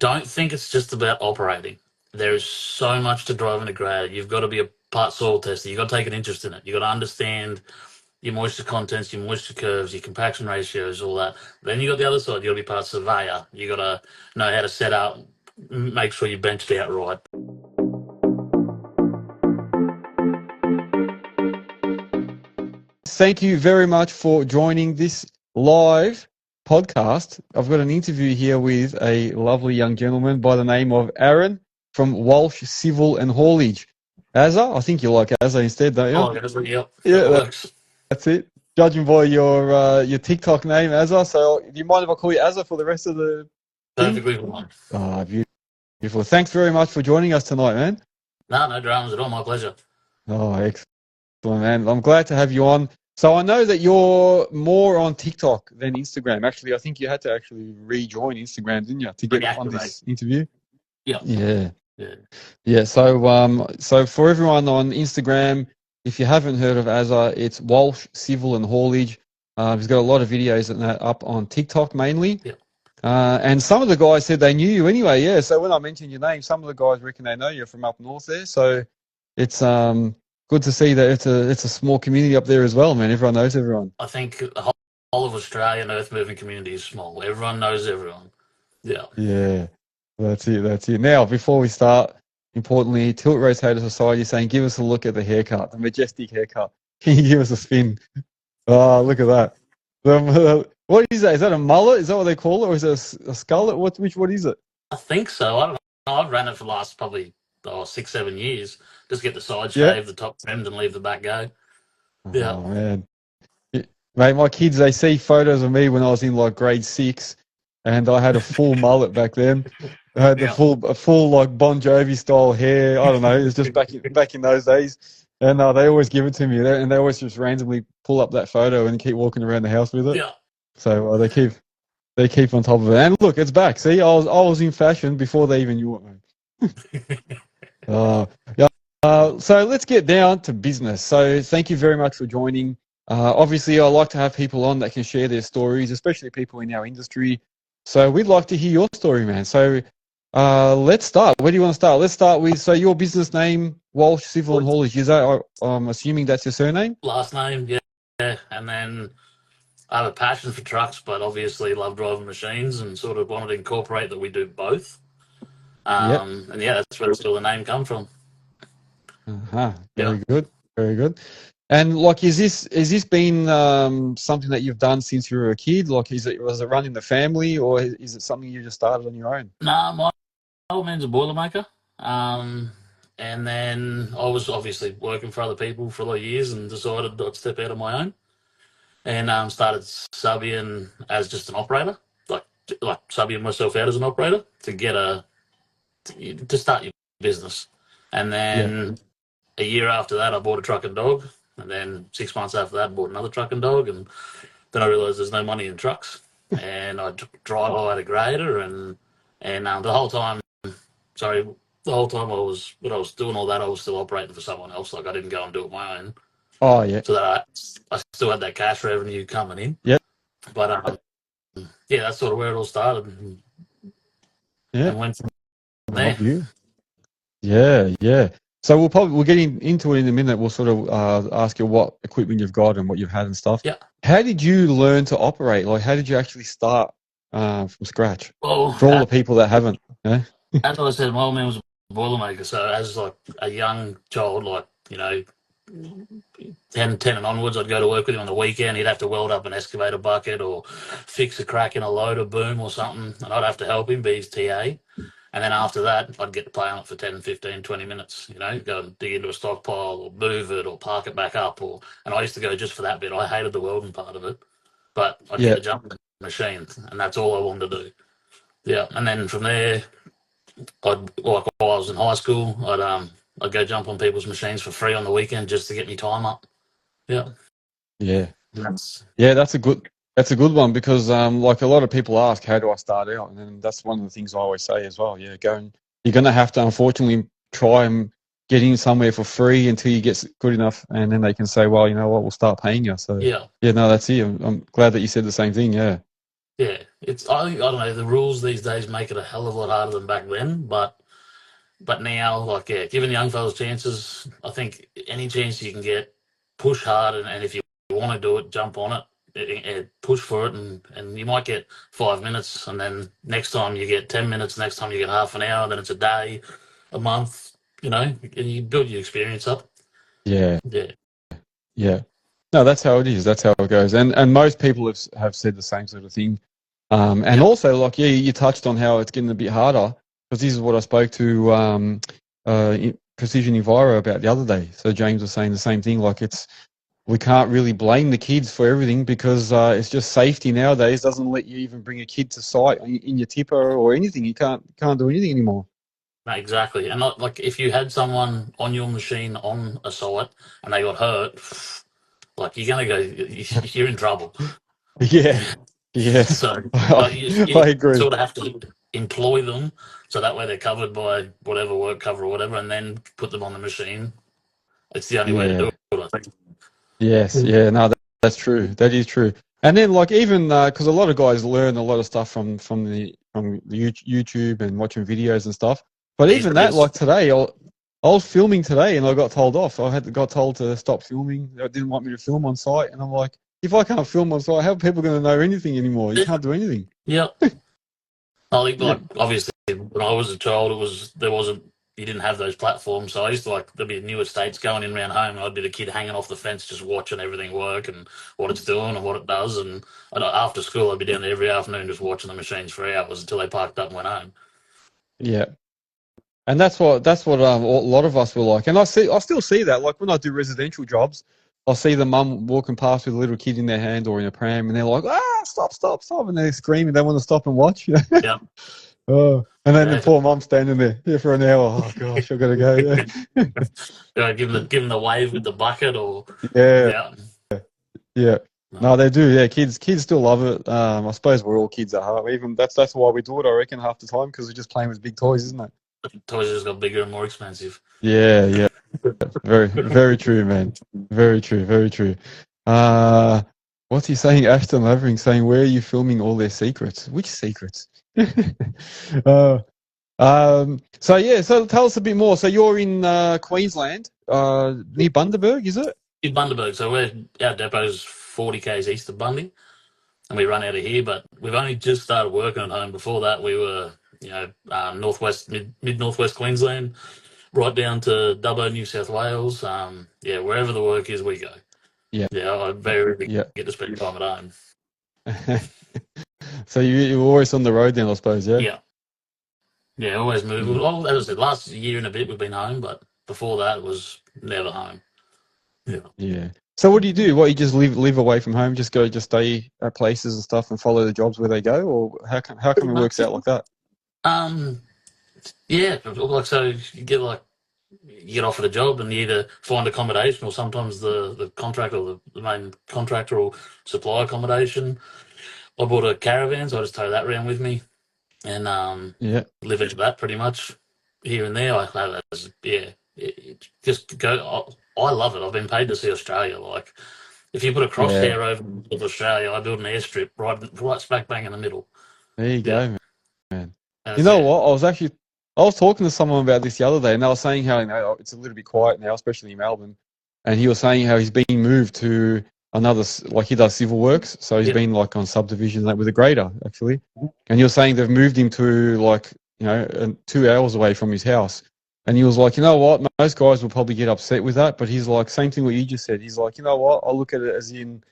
don't think it's just about operating. There is so much to driving a grader. You've got to be a part soil tester. You've got to take an interest in it. You've got to understand your moisture contents, your moisture curves, your compaction ratios, all that. Then you got the other side. You got to be part surveyor. You got to know how to set up, make sure you benched out right. Thank you very much for joining this live podcast. I've got an interview here with a lovely young gentleman by the name of Aaron from Walsh Civil and Haulage. Azza, I think you like Azza instead, don't you? Oh, yep. Yeah, that works. That's it. Judging by your TikTok name, Azza. So, do you mind if I call you Azza for the rest of the thing? Perfectly fine. Oh, beautiful. Thanks very much for joining us tonight, man. No dramas at all. My pleasure. Oh, excellent, man. I'm glad to have you on. So I know that you're more on TikTok than Instagram. Actually, I think you had to actually rejoin Instagram, didn't you, to get on this interview? Yeah. So for everyone on Instagram, if you haven't heard of Azza, it's Walsh Civil and Haulage. He's got a lot of videos and that up on TikTok mainly. Yeah. And some of the guys said they knew you anyway. Yeah. So when I mentioned your name, some of the guys reckon they know you from up north there. So it's good to see that it's a small community up there as well, man. Everyone knows everyone. I think the whole of Australian earth moving community is small. Everyone knows everyone. Yeah. Yeah. That's it. Now, before we start, importantly, Tilt Rotator Society saying, give us a look at the haircut, the majestic haircut. Can you give us a spin? Oh, look at that. What is that? Is that a mullet? Is that what they call it? Or is it a skullet? What is it? I think so. I don't know. I've ran it for the last probably 6-7 years. Just get the side shave, the top trimmed, and leave the back go. Yeah. Oh, man. Mate, my kids, they see photos of me when I was in like grade 6, and I had a full mullet back then. I had the full like Bon Jovi style hair. I don't know. It was just back in those days. And they always give it to me, and they always just randomly pull up that photo and keep walking around the house with it. Yeah. So they keep on top of it. And look, it's back. See, I was in fashion before they even knew it, man. So let's get down to business. So thank you very much for joining. Obviously, I like to have people on that can share their stories, especially people in our industry. So we'd like to hear your story, man. So let's start. Where do you want to start? Let's start with, so your business name, Walsh Civil and Haulage. Is that, I'm assuming that's your surname? Last name, yeah. And then I have a passion for trucks, but obviously love driving machines and sort of wanted to incorporate that we do both. And that's where the name come from. Very good. And like, is this been something that you've done since you were a kid? Like, was it run in the family, or is it something you just started on your own? No, my old man's a boilermaker. And then I was obviously working for other people for a lot of years and decided I'd step out on my own and started subbing as just an operator, like subbing myself out as an operator to start your business. And then a year after that, I bought a truck and dog. And then 6 months after that, I bought another truck and dog. And then I realised there's no money in trucks. And I drive hired a grader. And the whole time when I was doing all that, I was still operating for someone else. Like, I didn't go and do it my own. Oh, yeah. So that I still had that cash revenue coming in. Yep. But, that's sort of where it all started. And went from there. Yeah. So we'll get into it in a minute. We'll sort of ask you what equipment you've got and what you've had and stuff. Yeah. How did you learn to operate? Like, how did you actually start from scratch? Well, for all the people that haven't. Yeah? As I said, my old man was a boilermaker. So as like a young child, like, 10 and onwards, I'd go to work with him on the weekend. He'd have to weld up an excavator bucket or fix a crack in a loader boom or something. And I'd have to help him, be his TA. And then after that, I'd get to play on it for 10, 15, 20 minutes, go and dig into a stockpile or move it or park it back up. And I used to go just for that bit. I hated the welding part of it, but I'd get to jump in the machine, and that's all I wanted to do. Yeah, and then from there, while I was in high school, I'd go jump on people's machines for free on the weekend just to get me time up. Yeah. That's a good one, because like a lot of people ask, how do I start out? And then that's one of the things I always say as well. Yeah, you're going to have to unfortunately try and get in somewhere for free until you get good enough, and then they can say, well, you know what, we'll start paying you. So no, that's it. I'm glad that you said the same thing. Yeah. I don't know, the rules these days make it a hell of a lot harder than back then, but now, like, yeah, giving young fellas chances, I think any chance you can get, push hard, and if you want to do it, jump on it, push for it, and you might get 5 minutes, and then next time you get 10 minutes, next time you get half an hour, and then it's a day, a month, and you build your experience up. Yeah. Yeah. Yeah. No, that's how it is. That's how it goes. And most people have said the same sort of thing. And also, like, yeah, you touched on how it's getting a bit harder, because this is what I spoke to Precision Enviro about the other day. So James was saying the same thing. Like, we can't really blame the kids for everything, because it's just safety nowadays doesn't let you even bring a kid to site in your tipper or anything. You can't do anything anymore. No, exactly. And not like if you had someone on your machine on a site and they got hurt, like you're gonna go, you're in trouble. Yeah. Yes. So like I you agree. sort of have to employ them so that way they're covered by whatever work cover or whatever, and then put them on the machine. It's the only way to do Yeah. it, I think. Yes, yeah, no, that's true. That is true. And then, like, even because a lot of guys learn a lot of stuff from the YouTube and watching videos and stuff. But These even that, days, like today, I was filming today and I got told off. Got told to stop filming. They didn't want me to film on site, and I'm like, if I can't film on site, how are people going to know anything anymore? You can't do anything. yeah. I think, Yeah, like, obviously when I was a child, you didn't have those platforms. So I used to, like, there'd be new estates going in around home, and I'd be the kid hanging off the fence just watching everything work and what it's doing and what it does. And after school, I'd be down there every afternoon just watching the machines for hours until they parked up and went home. yeah. And that's what a lot of us were like. And I still see that. Like when I do residential jobs, I see the mum walking past with a little kid in their hand or in a pram, and they're like, stop, stop, stop, and they're screaming. They want to stop and watch. Yeah. Oh, and then the Yeah. poor mum standing there for an hour. Oh gosh, I've got to go. Give them the wave with the bucket or Yeah, yeah. yeah. No. No, they do. Yeah, kids still love it. I suppose we're all kids at heart. Even that's why we do it. I reckon half the time, because we're just playing with big toys, isn't it? Toys just got bigger and more expensive. Yeah, yeah. Very, very true, man. Very true, very true. Uh, what's he saying? Ashton Lavering saying, "Where are you filming all their secrets? Which secrets?" uh, so yeah, so tell us a bit more. So you're in Queensland, near Bundaberg, is it? In Bundaberg, so our depot's 40 k's east of Bundy, and we run out of here. But we've only just started working at home. Before that, we were, northwest, mid northwest Queensland, right down to Dubbo, New South Wales. Wherever the work is, we go. Yeah, Yeah, I very rarely yeah. get to spend time at home. So you're always on the road then, I suppose, yeah? Yeah, yeah, always move. Yeah. Well, as I said, last year and a bit we've been home, but before that it was never home. Yeah. Yeah. So what do you do? What, you just live away from home, just stay at places and stuff and follow the jobs where they go, or how come it works out like that? Yeah, like, so you get offered a job and you either find accommodation, or sometimes the contractor or the main contractor will supply accommodation. I bought a caravan, so I just tow that around with me and Yeah. live into that pretty much here and there. I have just go. I love it. I've been paid to see Australia. Like, if you put a Yeah. crosshair over of Australia, I build an airstrip right smack bang in the middle. There you Yeah, go, man. You that's know it. what? I was talking to someone about this the other day, and they were saying how, it's a little bit quiet now, especially in Melbourne. And he was saying how he's been moved to like he does civil works, so he's Yeah, been like on subdivisions, like with a grader actually. And he was saying they've moved him to, like, 2 hours away from his house. And he was like, you know what? Most guys will probably get upset with that, but he's like, same thing what you just said. He's like, you know what? I'll look at it as in,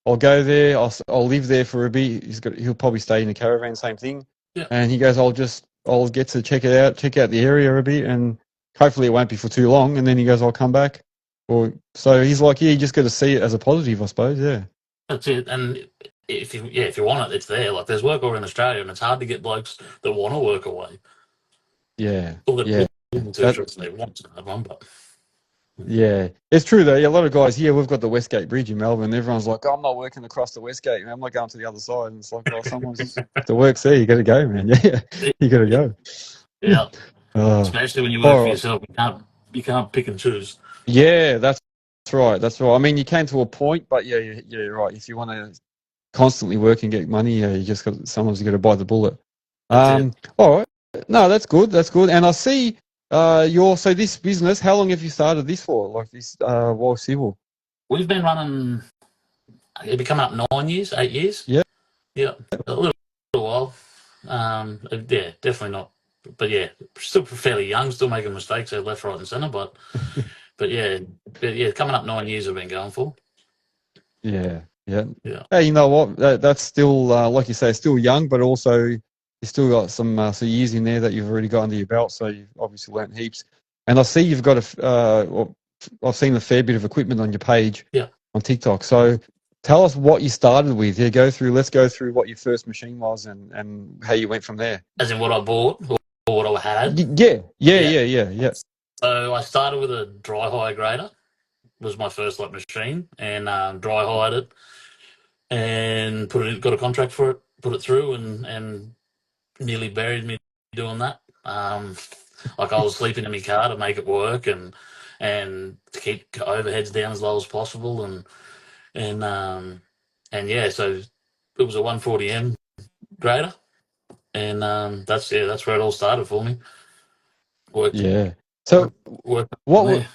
I'll go there, I'll live there for a bit. He'll probably stay in a caravan, same thing. yeah. And he goes, I'll get to check it out, check out the area a bit, and hopefully it won't be for too long. And then he goes, I'll come back. So he's like, yeah, you just got to see it as a positive, I suppose. Yeah. That's it. And if you want it, it's there. Like, there's work over in Australia, and it's hard to get blokes that want to work away. Yeah. Or that Yeah. willing to, That, they want to have one, but yeah. It's true though. Yeah, a lot of guys here, we've got the Westgate Bridge in Melbourne. Everyone's like, I'm not working across the Westgate, man. I'm not going to the other side. And it's like, well, if the work's there, you got to go, man. Yeah. You got to go. yeah. Uh, Especially when you work all for right. yourself, you can't pick and choose. Yeah, that's right. That's right. I mean, you can to a point, but yeah, you're right. If you want to constantly work and get money. You just got sometimes you got to bite the bullet. That's it. All right. No, that's good. That's good. And I see so this business. How long have you started this for? Like this Walsh Civil? We've been running. It'll be coming up 9 years, 8 years. Yeah. Yeah, a little while. Yeah, definitely not. But yeah, still fairly young, still making mistakes left, right, and centre. But yeah, coming up 9 years I've been going for. Yeah. Yeah. Yeah. Hey, you know what? That's still like you say, still young, but also you still got some years in there that you've already got under your belt. So you've obviously learned heaps. And I see you've got I've seen a fair bit of equipment on your page. Yeah. On TikTok. So tell us what you started with. Yeah, let's go through what your first machine was and how you went from there. As in what I bought or what I had? Yeah. So I started with a dry hire grader. Was my first machine, and dry hired it and got a contract for it, put it through, and nearly buried me doing that. I was sleeping in my car to make it work and to keep overheads down as low as possible, and yeah, so it was a 140M grader, and that's where it all started for me. So what?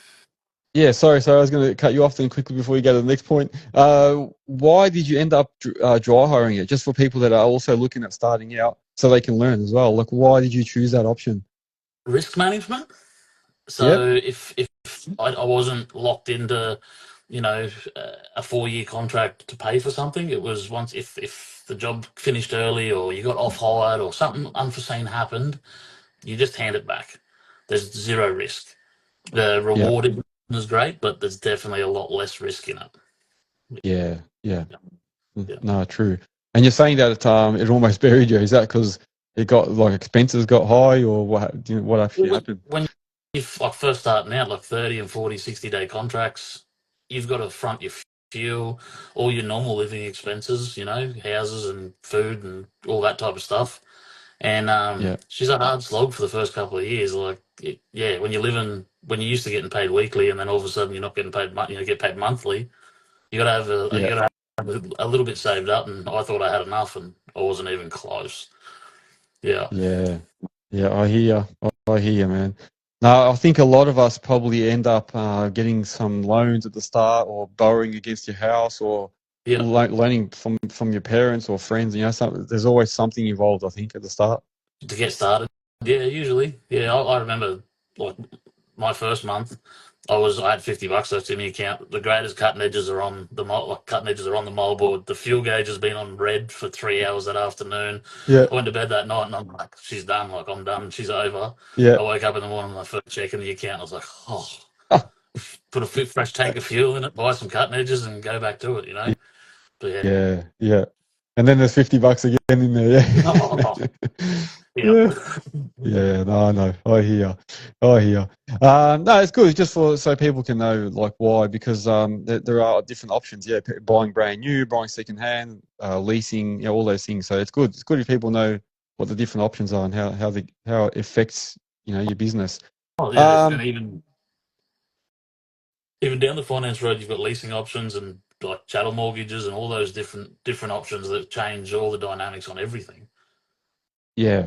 Yeah, sorry. I was going to cut you off then quickly before you go to the next point. Why did you end up dry hiring it? Just for people that are also looking at starting out, so they can learn as well. Like, why did you choose that option? Risk management. So if I wasn't locked into, a 4-year contract to pay for something, it was once if the job finished early or you got off hired or something unforeseen happened, you just hand it back. There's zero risk. The reward is great, but there's definitely a lot less risk in it. Yeah. No, true. And you're saying that it almost buried you. Is that because it got expenses got high, or what actually happened? When you're first starting out, 30 and 40, 60-day contracts, you've got to front your fuel, all your normal living expenses, houses and food and all that type of stuff. And she's a hard slog for the first couple of years. When you're used to getting paid weekly, and then all of a sudden you're not getting paid, get paid monthly. You got to have a little bit saved up, and I thought I had enough, and I wasn't even close. Yeah. I hear you, man. No, I think a lot of us probably end up getting some loans at the start, or borrowing against your house, or loaning from your parents or friends. There's always something involved, I think, at the start. To get started. Yeah, usually. Yeah, I remember my first month, I had $50 left in my account. The graders cutting edges are on the moldboard. The fuel gauge has been on red for 3 hours that afternoon. Yeah. I went to bed that night and I'm like, she's done. I'm done. She's over. Yeah. I woke up in the morning, my first check in the account. I was like, put a fresh tank of fuel in it, buy some cutting edges, and go back to it. But yeah. And then there's $50 again in there. Yeah. No, I hear. No, it's good just so people can know why, because there are different options. Yeah, buying brand new, buying second hand, leasing, all those things. So it's good. It's good if people know what the different options are and how it affects your business. And even down the finance road, you've got leasing options and chattel mortgages and all those different options that change all the dynamics on everything. Yeah.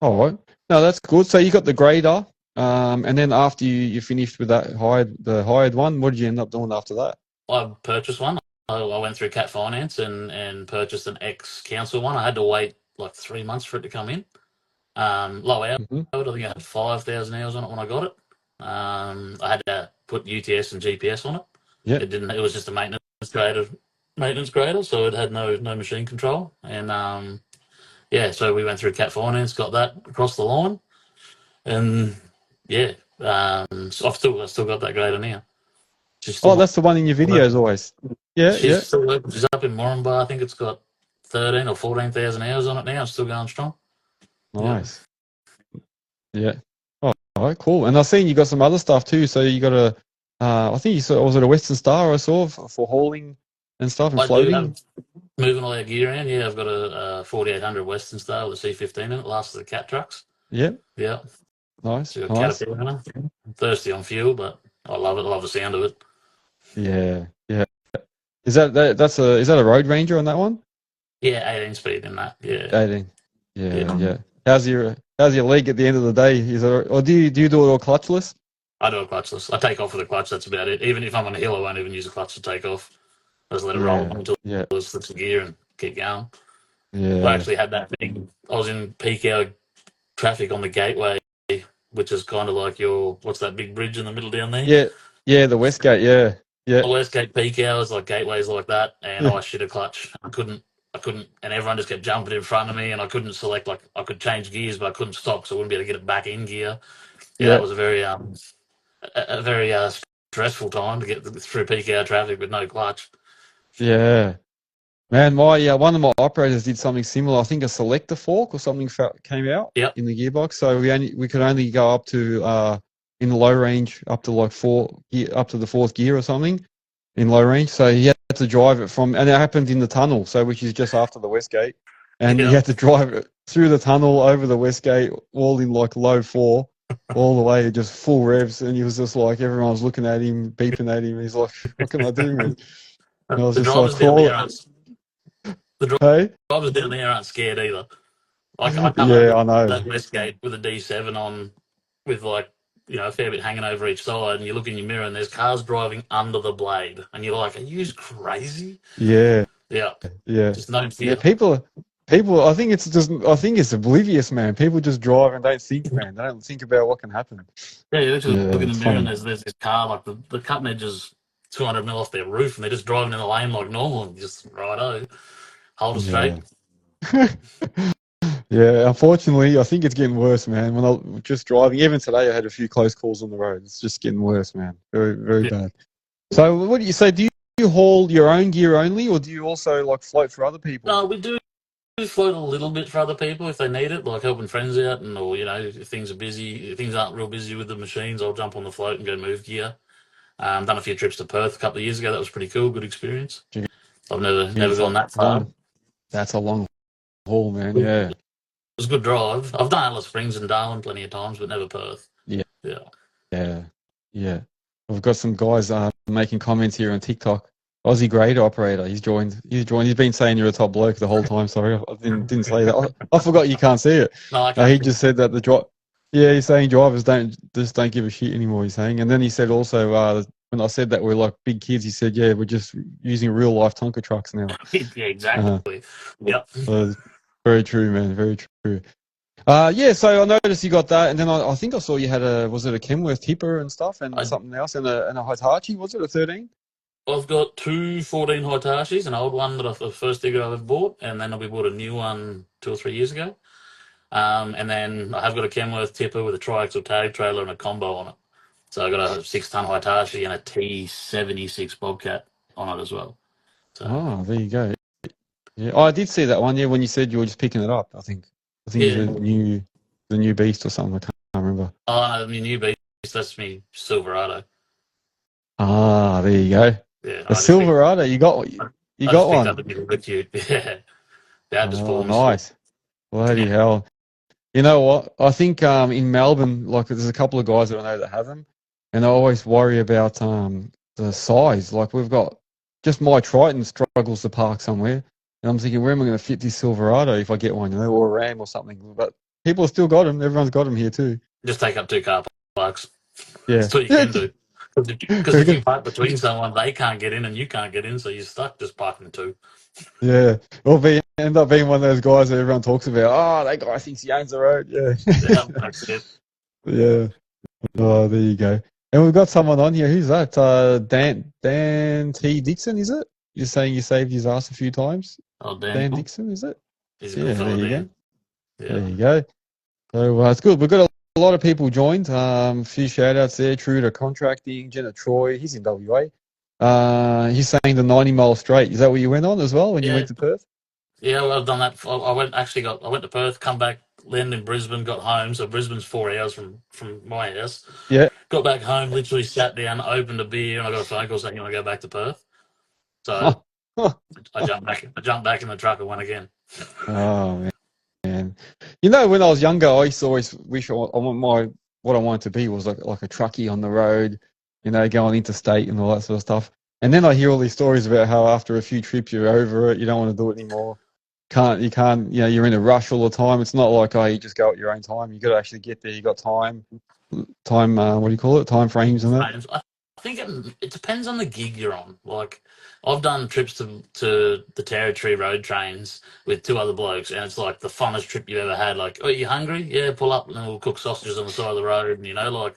All right. No, that's good. So you got the grader, and then after you finished with the hired one, what did you end up doing after that? I purchased one. I went through Cat Finance and purchased an ex-council one. I had to wait 3 months for it to come in. Low hours. Mm-hmm. I think I had 5,000 hours on it when I got it. I had to put UTS and GPS on it. Yeah. It was just a maintenance grader, so it had no machine control. And so we went through Cat Finance, got that across the line, and so I've still got that grader now. That's the one in your videos always. Yeah, she's still working. She's up in Moranbah. I think it's got 13 or 14,000 hours on it now. It's still going strong. Nice. Yeah. Oh, all right, cool. And I've seen you got some other stuff too. So you got I think you saw, was it a Western Star I saw for hauling and stuff and floating? Moving all our gear around. Yeah, I've got a 4800 Western Star with a C15 in it. Last of the cat trucks. Yeah. Nice. So Caterpillar in it. I'm thirsty on fuel, but I love it. I love the sound of it. Yeah. Is that a Road Ranger on that one? Yeah, 18 speed in that. Yeah, 18. Yeah, yeah. yeah. How's your leg at the end of the day? Is it, or do you do it all clutchless? I do a clutchless. I take off with a clutch. That's about it. Even if I'm on a hill, I won't even use a clutch to take off. I just let it roll Yeah, until yeah, it slips the gear and keep going. I yeah, actually had that thing. I was in peak hour traffic on the gateway, which is kind of like what's that big bridge in the middle down there? yeah, yeah. The Westgate, yeah, yeah, The Westgate peak hours, like gateways like that, and yeah, I shit a clutch. I couldn't, and everyone just kept jumping in front of me, and I couldn't select, like, I could change gears, but I couldn't stop, so I wouldn't be able to get it back in gear. Yeah, that yeah, was a very stressful time to get through peak hour traffic with no clutch. yeah. Man, my one of my operators did something similar. I think a selector fork or something came out Yep. in the gearbox, so we could only go up to in the low range up to like up to the fourth gear or something in low range. So he had to drive it from, and it happened in the tunnel, so which is just after the Westgate, and he Yep. had to drive it through the tunnel over the Westgate, all in like low four, all the way, just full revs, and he was just like everyone was looking at him, beeping at him. He's like, "What can I do, man?" And I was The just like, drivers down "Crawl there it." aren't the Hey, drivers down there aren't scared either. Like, I come yeah, over I know. that Westgate with a D7 on, with, like, a fair bit hanging over each side, and you look in your mirror and there's cars driving under the blade, and you're like, "Are you crazy?" Yeah, Yeah, yeah, just no yeah. fear. People. I think it's oblivious, man. People just drive and don't think, man. They don't think about what can happen. Yeah, you literally Yeah, look in the it's mirror and funny. there's this car, like, the cutting edge is 200 mil off their roof, and they're just driving in the lane like normal, and you just, righto, hold it straight. Yeah, yeah. Unfortunately, I think it's getting worse, man. When I was just driving, even today, I had a few close calls on the road. It's just getting worse, man. Very, very Yeah. bad. So, what do you say? Do you haul your own gear only, or do you also like float for other people? No, we do float a little bit for other people if they need it, like helping friends out, and or if things are busy, if things aren't real busy with the machines, I'll jump on the float and go move gear. Done a few trips to Perth a couple of years ago. That was pretty cool, good experience. I've never Geez, gone that far. long. That's a long haul, man. It Yeah, was a good drive. I've done Alice Springs and Darwin plenty of times, but never Perth. yeah. Yeah. Yeah, yeah. We've got some guys making comments here on TikTok. Aussie grader operator. He's joined. He's joined. He's been saying you're a top bloke the whole time. Sorry, I didn't say that. I forgot you can't see it. No, I No, can't. he just said that the drive. Yeah, he's saying drivers don't give a shit anymore. He's saying, and then he said also when I said that we're like big kids, he said, yeah, we're just using real life Tonka trucks now. Yeah, Uh, exactly. Yep. uh, very true, man. Very true. Yeah, so I noticed you got that, and then I think I saw you had was it a Kenworth tipper and stuff, and I, something else, and a Hitachi, was it a 13? I've got two 14 Hitachis, an old one that the first digger I've bought, and then we bought a new one 2 or 3 years ago. And then I have got a Kenworth tipper with a triaxle tag trailer and a combo on it. So I got a 6 ton Hitachi and a T76 Bobcat on it as well. So Oh, there you go. Yeah, oh, I did see that one. Yeah, when you said you were just picking it up, I think yeah. the new beast or something. I can't remember. Oh no, my new beast, that's me Silverado. Ah, there you go. Yeah, A Silverado. You got I just picked one. up a new cute. Yeah. The ad just Oh, pulled me through. nice. Bloody Yeah. hell. You know what? I think in Melbourne, like there's a couple of guys that I know that have them, and I always worry about the size. Like we've got just my Triton struggles to park somewhere, and I'm thinking, where am I going to fit this Silverado if I get one, or a Ram or something? But people have still got them. Everyone's got them here too. Just take up 2 car parks. Yeah. That's what you Yeah. can do. Because if you park between someone, they can't get in and you can't get in, so you're stuck just parking two. Yeah. Or end up being one of those guys that everyone talks about. Oh, that guy thinks he owns the road. Yeah. Yeah, that's it. Yeah. Oh, there you go. And we've got someone on here. Who's that? Dan T. Dixon, is it? You're saying you saved his ass a few times? Oh, Dan damn. Dixon, is it? He's a Yeah, good there fella, you Dan. go. Yeah. There you go. So it's good. We've got a lot of people joined. A few shout outs there. True to Contracting, Jenna Troy. He's in WA. He's saying the 90-mile straight. Is that what you went on as well when you Yeah. went to Perth? Yeah, well, I've done that. I went to Perth, come back, landed in Brisbane, got home. So Brisbane's 4 hours from my house. Yeah. Got back home, literally sat down, opened a beer, and I got a phone call saying, "You want to go back to Perth?" So I jumped back. I jumped back in the truck and went again. Oh, man. You know, when I was younger, I used to always wish what I wanted to be was like a truckie on the road, going interstate and all that sort of stuff. And then I hear all these stories about how after a few trips you're over it, you don't want to do it anymore. You can't, you're in a rush all the time. It's not like, oh, you just go at your own time. You got to actually get there. You got what do you call it? Time frames and that. I think it depends on the gig you're on. Like, I've done trips to the Territory road trains with two other blokes, and it's like the funnest trip you've ever had. Like, oh, you hungry? Yeah, pull up and we'll cook sausages on the side of the road, and like.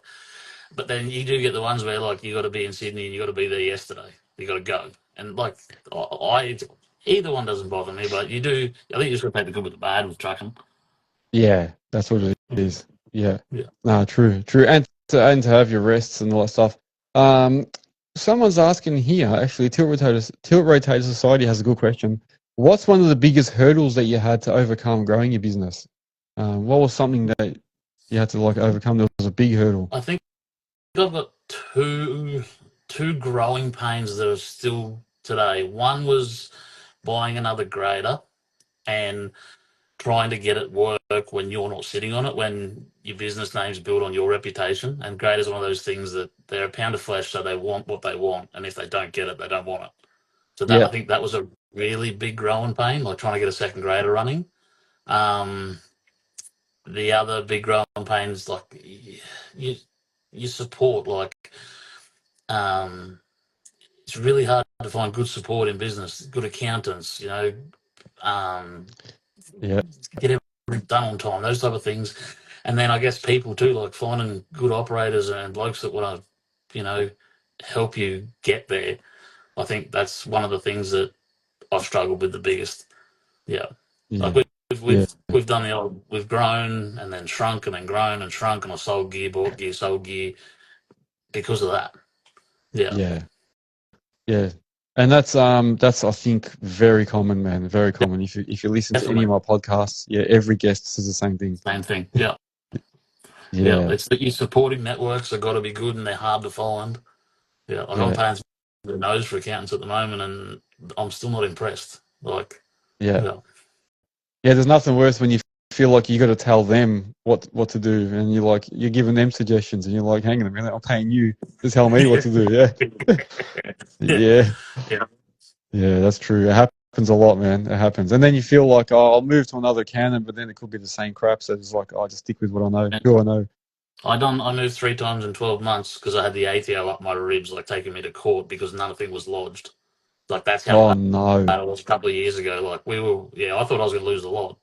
But then you do get the ones where like you got to be in Sydney and you got to be there yesterday. You got to go, and like I either one doesn't bother me, but you do. I think you just got to take the good with the bad with trucking. Yeah, that's what it is. Yeah. Yeah. No, true. And to have your rests and all that stuff. Someone's asking here, actually, Tilt Rotator Society has a good question. What's one of the biggest hurdles that you had to overcome growing your business? What was something that you had to like overcome that was a big hurdle? I think I've got two growing pains that are still today. One was buying another grader and trying to get it work when you're not sitting on it, when your business name's built on your reputation. And graders one of those things that they're a pound of flesh, so they want what they want, and if they don't get it, they don't want it. So I think that was a really big growing pain, like trying to get a second grader running. The other big growing pain is like you support, like it's really hard to find good support in business, good accountants, Yeah. get everything done on time, those type of things. And then I guess people too, like finding good operators and blokes that want to, help you get there. I think that's one of the things that I've struggled with the biggest. Yeah. Like we've done the old, we've grown and then shrunk and then grown and shrunk, and I sold gear, bought gear, sold gear because of that. Yeah. Yeah. And that's I think very common, man. Very common. If you listen to any of my podcasts, every guest says the same thing. Same thing. Yeah. Yeah. It's that your supporting networks have got to be good and they're hard to find. Yeah. I'm paying the nose for accountants at the moment and I'm still not impressed. Like there's nothing worse when you feel like you got to tell them what to do, and you're giving them suggestions, and you're like, hang on a minute, I'm paying you to tell me what to do. Yeah, that's true. It happens a lot, man. It happens, and then you feel like, oh, I'll move to another accountant, but then it could be the same crap. So it's like, I'll just stick with what I know. Who I know. I moved 3 times in 12 months because I had the ATO up my ribs, like taking me to court because nothing was lodged. Like that's how bad it was a couple of years ago. Like I thought I was going to lose a lot.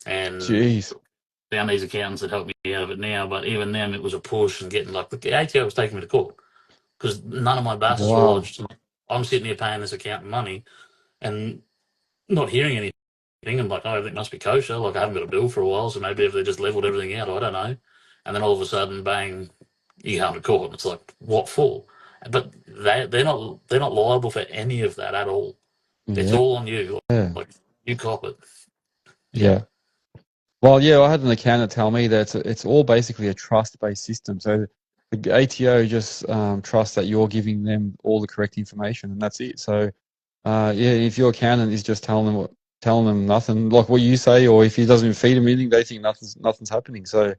And jeez, found these accountants that helped me out of it now, but even them, it was a push and getting like the ATO was taking me to court because none of my basses were lodged. I'm sitting here paying this accountant money and not hearing anything. I'm like, oh, everything must be kosher. Like I haven't got a bill for a while, so maybe if they just leveled everything out, I don't know. And then all of a sudden, bang, you come to court. And it's like, what for? But they're not liable for any of that at all. It's all on you. Like you cop it. Yeah. Well, I had an accountant tell me that it's all basically a trust-based system. So the ATO just trusts that you're giving them all the correct information, and that's it. So, if your accountant is just telling them nothing, like what you say, or if he doesn't even feed them anything, they think nothing's happening. So,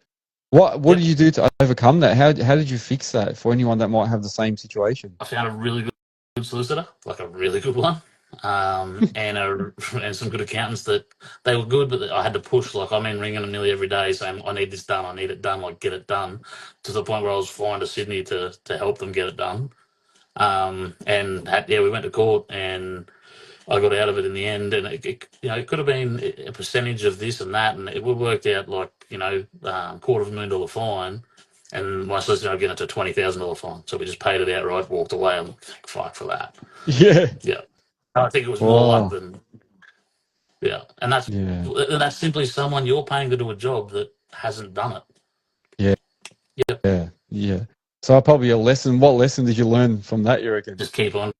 what did you do to overcome that? How did you fix that for anyone that might have the same situation? I found a really good solicitor, like a really good one. And some good accountants that they were good, but I had to push. Like I'm in ringing them nearly every day saying, I need this done, I need it done, like get it done, to the point where I was flying to Sydney to help them get it done. We went to court and I got out of it in the end, and it could have been a percentage of this and that, and it would worked out like $250,000 fine, and my solicitor getting it to $20,000 fine. So we just paid it outright, walked away. I'm like, thank fuck for that. Yeah. I think it was more luck than, and that's simply someone you're paying to do a job that hasn't done it. Yeah. So probably a lesson. What lesson did you learn from that, you reckon? Just keep on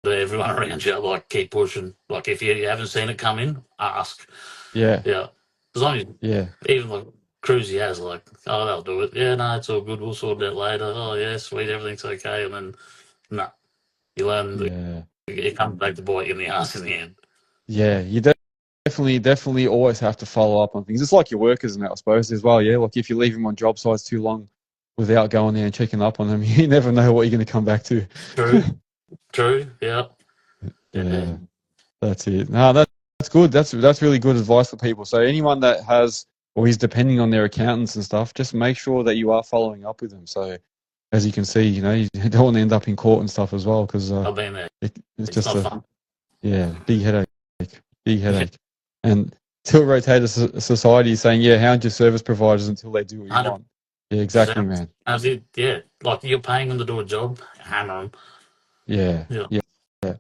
to everyone around you, like keep pushing. Like if you haven't seen it come in, ask. Yeah. As long as even like Cruisey has like, oh, they'll do it. Yeah, no, it's all good. We'll sort it out later. Oh yeah, sweet, everything's okay. And then you learn it comes back to bite you in the ass in the end. Yeah, you definitely always have to follow up on things. It's like your workers and that, I suppose, as well. Yeah, like if you leave them on job sites too long without going there and checking up on them, you never know what you're going to come back to. True. True. Yeah. Yeah. Yeah, that's it. No, that's good. That's really good advice for people. So anyone that has or is depending on their accountants and stuff, just make sure that you are following up with them. So as you can see, you know, you don't want to end up in court and stuff as well because I've been there. it's It's just not a fun. big headache, big Yeah. headache. And Tilt Rotator Society is saying, yeah, hound your service providers until they do what you want. Yeah, exactly, 100%. man. As it, yeah, like you're paying them to do a job, hammer them. Yeah, Yeah. yeah, yeah.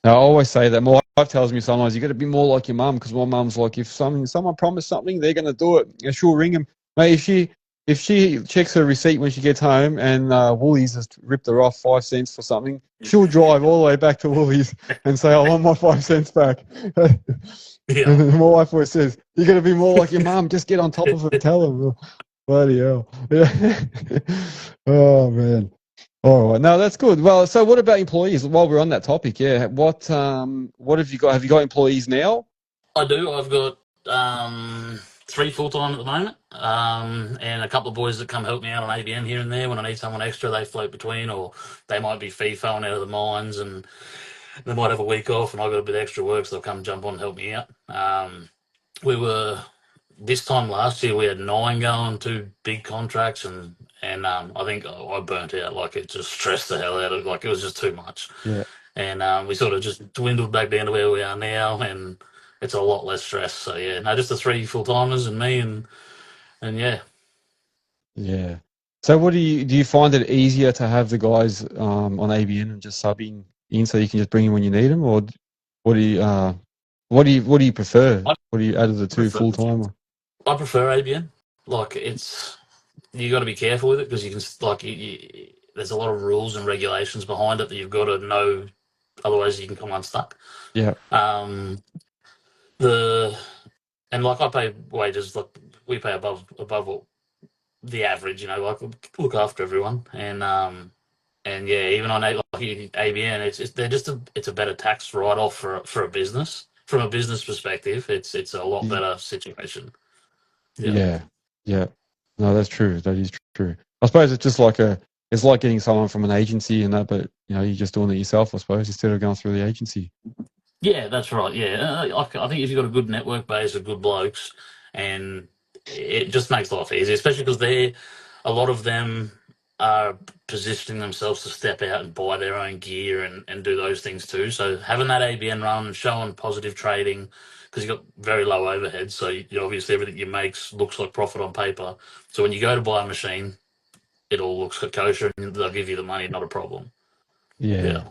Now, I always say that my wife tells me sometimes you got to be more like your mum because my mum's like, if someone promised something, they're going to do it. And she'll ring him. Mate, if she checks her receipt when she gets home and Woolies has ripped her off 5 cents for something, she'll drive all the way back to Woolies and say, I want my 5 cents back. Yeah. And my wife always says, you got to be more like your mum. Just get on top of her and tell her. Bloody hell. Yeah. Oh, man. All right. No, that's good. Well, so what about employees? While we're on that topic, yeah. What have you got? Have you got employees now? I do. I've got 3 full-time at the moment, and a couple of boys that come help me out on ABN here and there. When I need someone extra, they float between, or they might be FIFOing out of the mines and they might have a week off and I've got a bit of extra work, so they'll come jump on and help me out. We were this time last year we had 9 going, 2 big contracts, and I think I burnt out. Like it just stressed the hell out of, like it was just too much. Yeah. And we sort of just dwindled back down to where we are now, and it's a lot less stress. So yeah, no, just the 3 full timers and me, and yeah. Yeah. So what do you find it easier to have the guys on ABN and just subbing in so you can just bring them when you need them, or what do you prefer? I What do you out of the 2 prefer, full time? I prefer ABN. Like it's, you got to be careful with it because you can, like there's a lot of rules and regulations behind it that you've got to know, otherwise you can come unstuck. Yeah. Um, the and like I pay wages, like we pay above what the average, like look after everyone, and yeah, even on like ABN, it's they're just it's a better tax write off for a business. From a business perspective, it's a lot better situation. Yeah. Yeah. Yeah. No, that's true. That is true. I suppose it's just like it's like getting someone from an agency and that, but you're just doing it yourself, I suppose, instead of going through the agency. Yeah, that's right. Yeah, I think if you've got a good network base of good blokes, and it just makes life easy, especially because a lot of them are positioning themselves to step out and buy their own gear and do those things too. So having that ABN run and showing positive trading, because you've got very low overhead, so obviously everything you make looks like profit on paper. So when you go to buy a machine, it all looks kosher, and they'll give you the money, not a problem. Yeah. Yeah.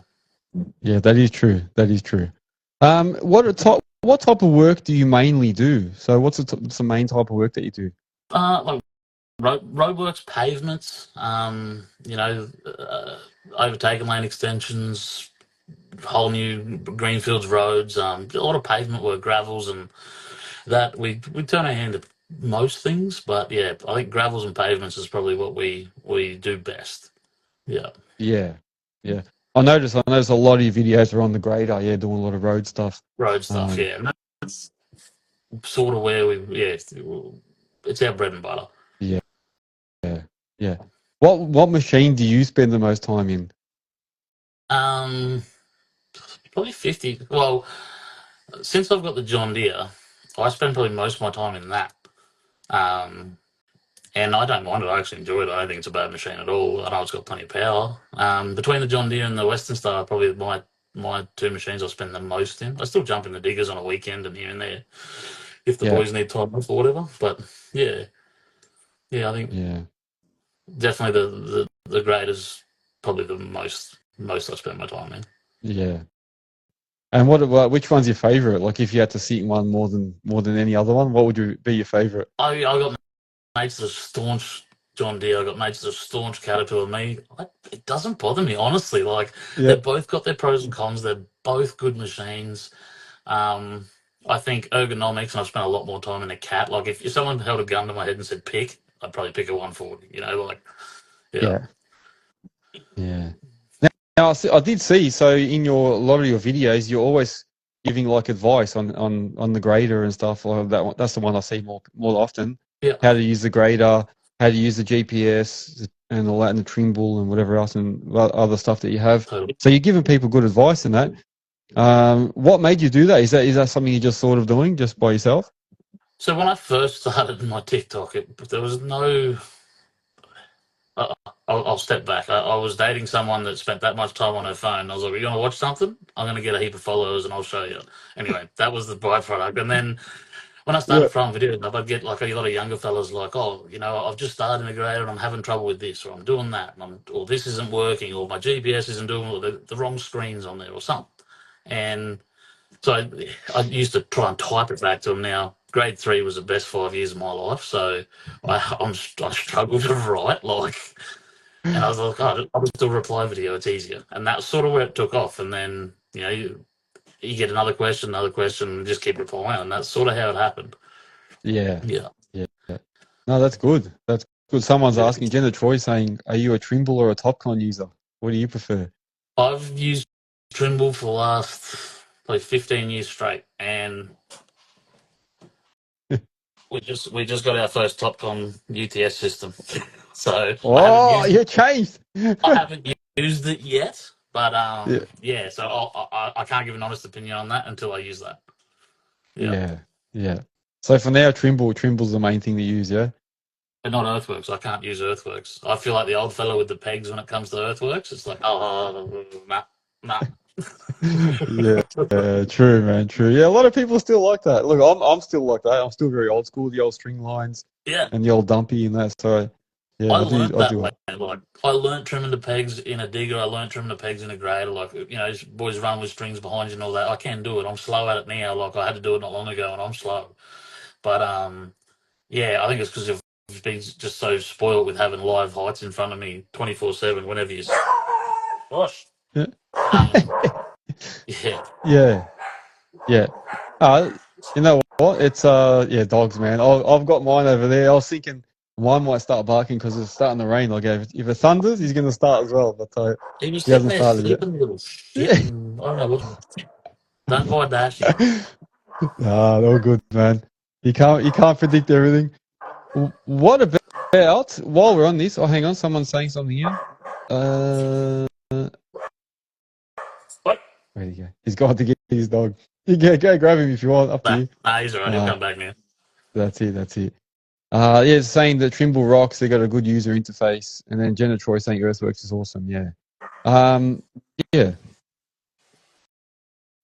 Yeah, that is true. That is true. What type of work do you mainly do? So what's the main type of work that you do? Like roadworks, pavements, overtaken lane extensions, whole new greenfields roads, a lot of pavement work, gravels, and that we turn our hand to most things, but yeah, I think gravels and pavements is probably what we do best. Yeah, Yeah, yeah. I notice a lot of your videos are on the grader. Yeah, doing a lot of road stuff. road stuff. Um, Yeah, and that's sort of where it's our bread and butter. yeah, yeah, yeah. What machine do you spend the most time in? Um, Probably 50. Well, since I've got the John Deere, I spend probably most of my time in that. Um, and I don't mind it. I actually enjoy it. I don't think it's a bad machine at all. I know it's got plenty of power. Between the John Deere and the Western Star, probably my 2 machines I spend the most in. I still jump in the diggers on a weekend and here and there if the Yeah, boys need time off or whatever. But yeah, I think yeah, definitely the grader's probably the most I spend my time in. yeah. And which one's your favorite? Like, if you had to sit in one more than any other one, what would be your favorite? I got mates that are staunch John Deere. I got mates that are staunch Caterpillar. It doesn't bother me, honestly. Like, Yeah, they've both got their pros and cons. They're both good machines. I think ergonomics, and I've spent a lot more time in a cat. Like, if someone held a gun to my head and said pick, I'd probably pick a 140. Yeah. yeah, yeah. Now, I did see, so in a lot of your videos, you're always giving like advice on the grader and stuff like that. That's the one I see more often. Yeah. How to use the grader, how to use the GPS and all that, and the Trimble and whatever else and other stuff that you have. Totally. So you're giving people good advice in that. What made you do that? Is that something you just sort of doing just by yourself? So when I first started my TikTok, there was no. I'll step back. I was dating someone that spent that much time on her phone. I was like, "You want to watch something? I'm going to get a heap of followers and I'll show you." Anyway, that was the byproduct. And then when I started Yeah. throwing videos up, I'd get like a lot of younger fellas like, "Oh, I've just started in a grader and I'm having trouble with this, or I'm doing that, or this isn't working, or my GPS isn't doing the wrong screens on there, or something." And so I used to try and type it back to them. Now, grade 3 was the best 5 years of my life, so I struggled to write, and I was like, "Oh, I'll just do a reply video. It's easier." And that's sort of where it took off. And then, you get another question, and just keep replying. And that's sort of how it happened. Yeah. Yeah. Yeah. No, that's good. That's good. Someone's Yeah. asking, Jenna Troy saying, are you a Trimble or a Topcon user? What do you prefer? I've used Trimble for the last like 15 years straight, and we just got our first Topcon UTS system. So Oh, you changed. I haven't used it yet, but Yeah. So I can't give an honest opinion on that until I use that. Yeah. Yeah. So for now, Trimble's the main thing to use, yeah? But not Earthworks. I can't use Earthworks. I feel like the old fellow with the pegs when it comes to Earthworks. It's like, nah. Yeah, true, man, true. Yeah, a lot of people still like that. Look, I'm still like that. I'm still very old school, the old string lines Yeah. and the old dumpy and that. So, yeah, I I learned that do way. like. Like, I learned trimming the pegs in a digger. I learned trimming the pegs in a grader. Like, boys run with strings behind you and all that. I can do it. I'm slow at it now. Like, I had to do it not long ago, and I'm slow. But yeah, I think it's because I've been just so spoiled with having live heights in front of me 24/7. Whenever you, gosh, Yeah. yeah, Yeah, yeah. You know what? It's yeah, dogs, man. I've got mine over there. I was thinking mine might start barking because it's starting to rain. Like if it thunders, he's going to start as well. But he was he sitting hasn't there started yet. sleeping, little shit, and I don't know what. Don't mind Dashy. Ah, all good, man. You can't predict everything. What about while we're on this? Oh, hang on, someone's saying something here. What? Where'd he go? He's got to get his dog. You go grab him if you want. Up to you. Nah, he's alright. He'll come back now. That's it. That's it. Yeah, it's saying that Trimble rocks. They got a good user interface, and then Jenna Troy saying Earthworks is awesome. Yeah. Yeah.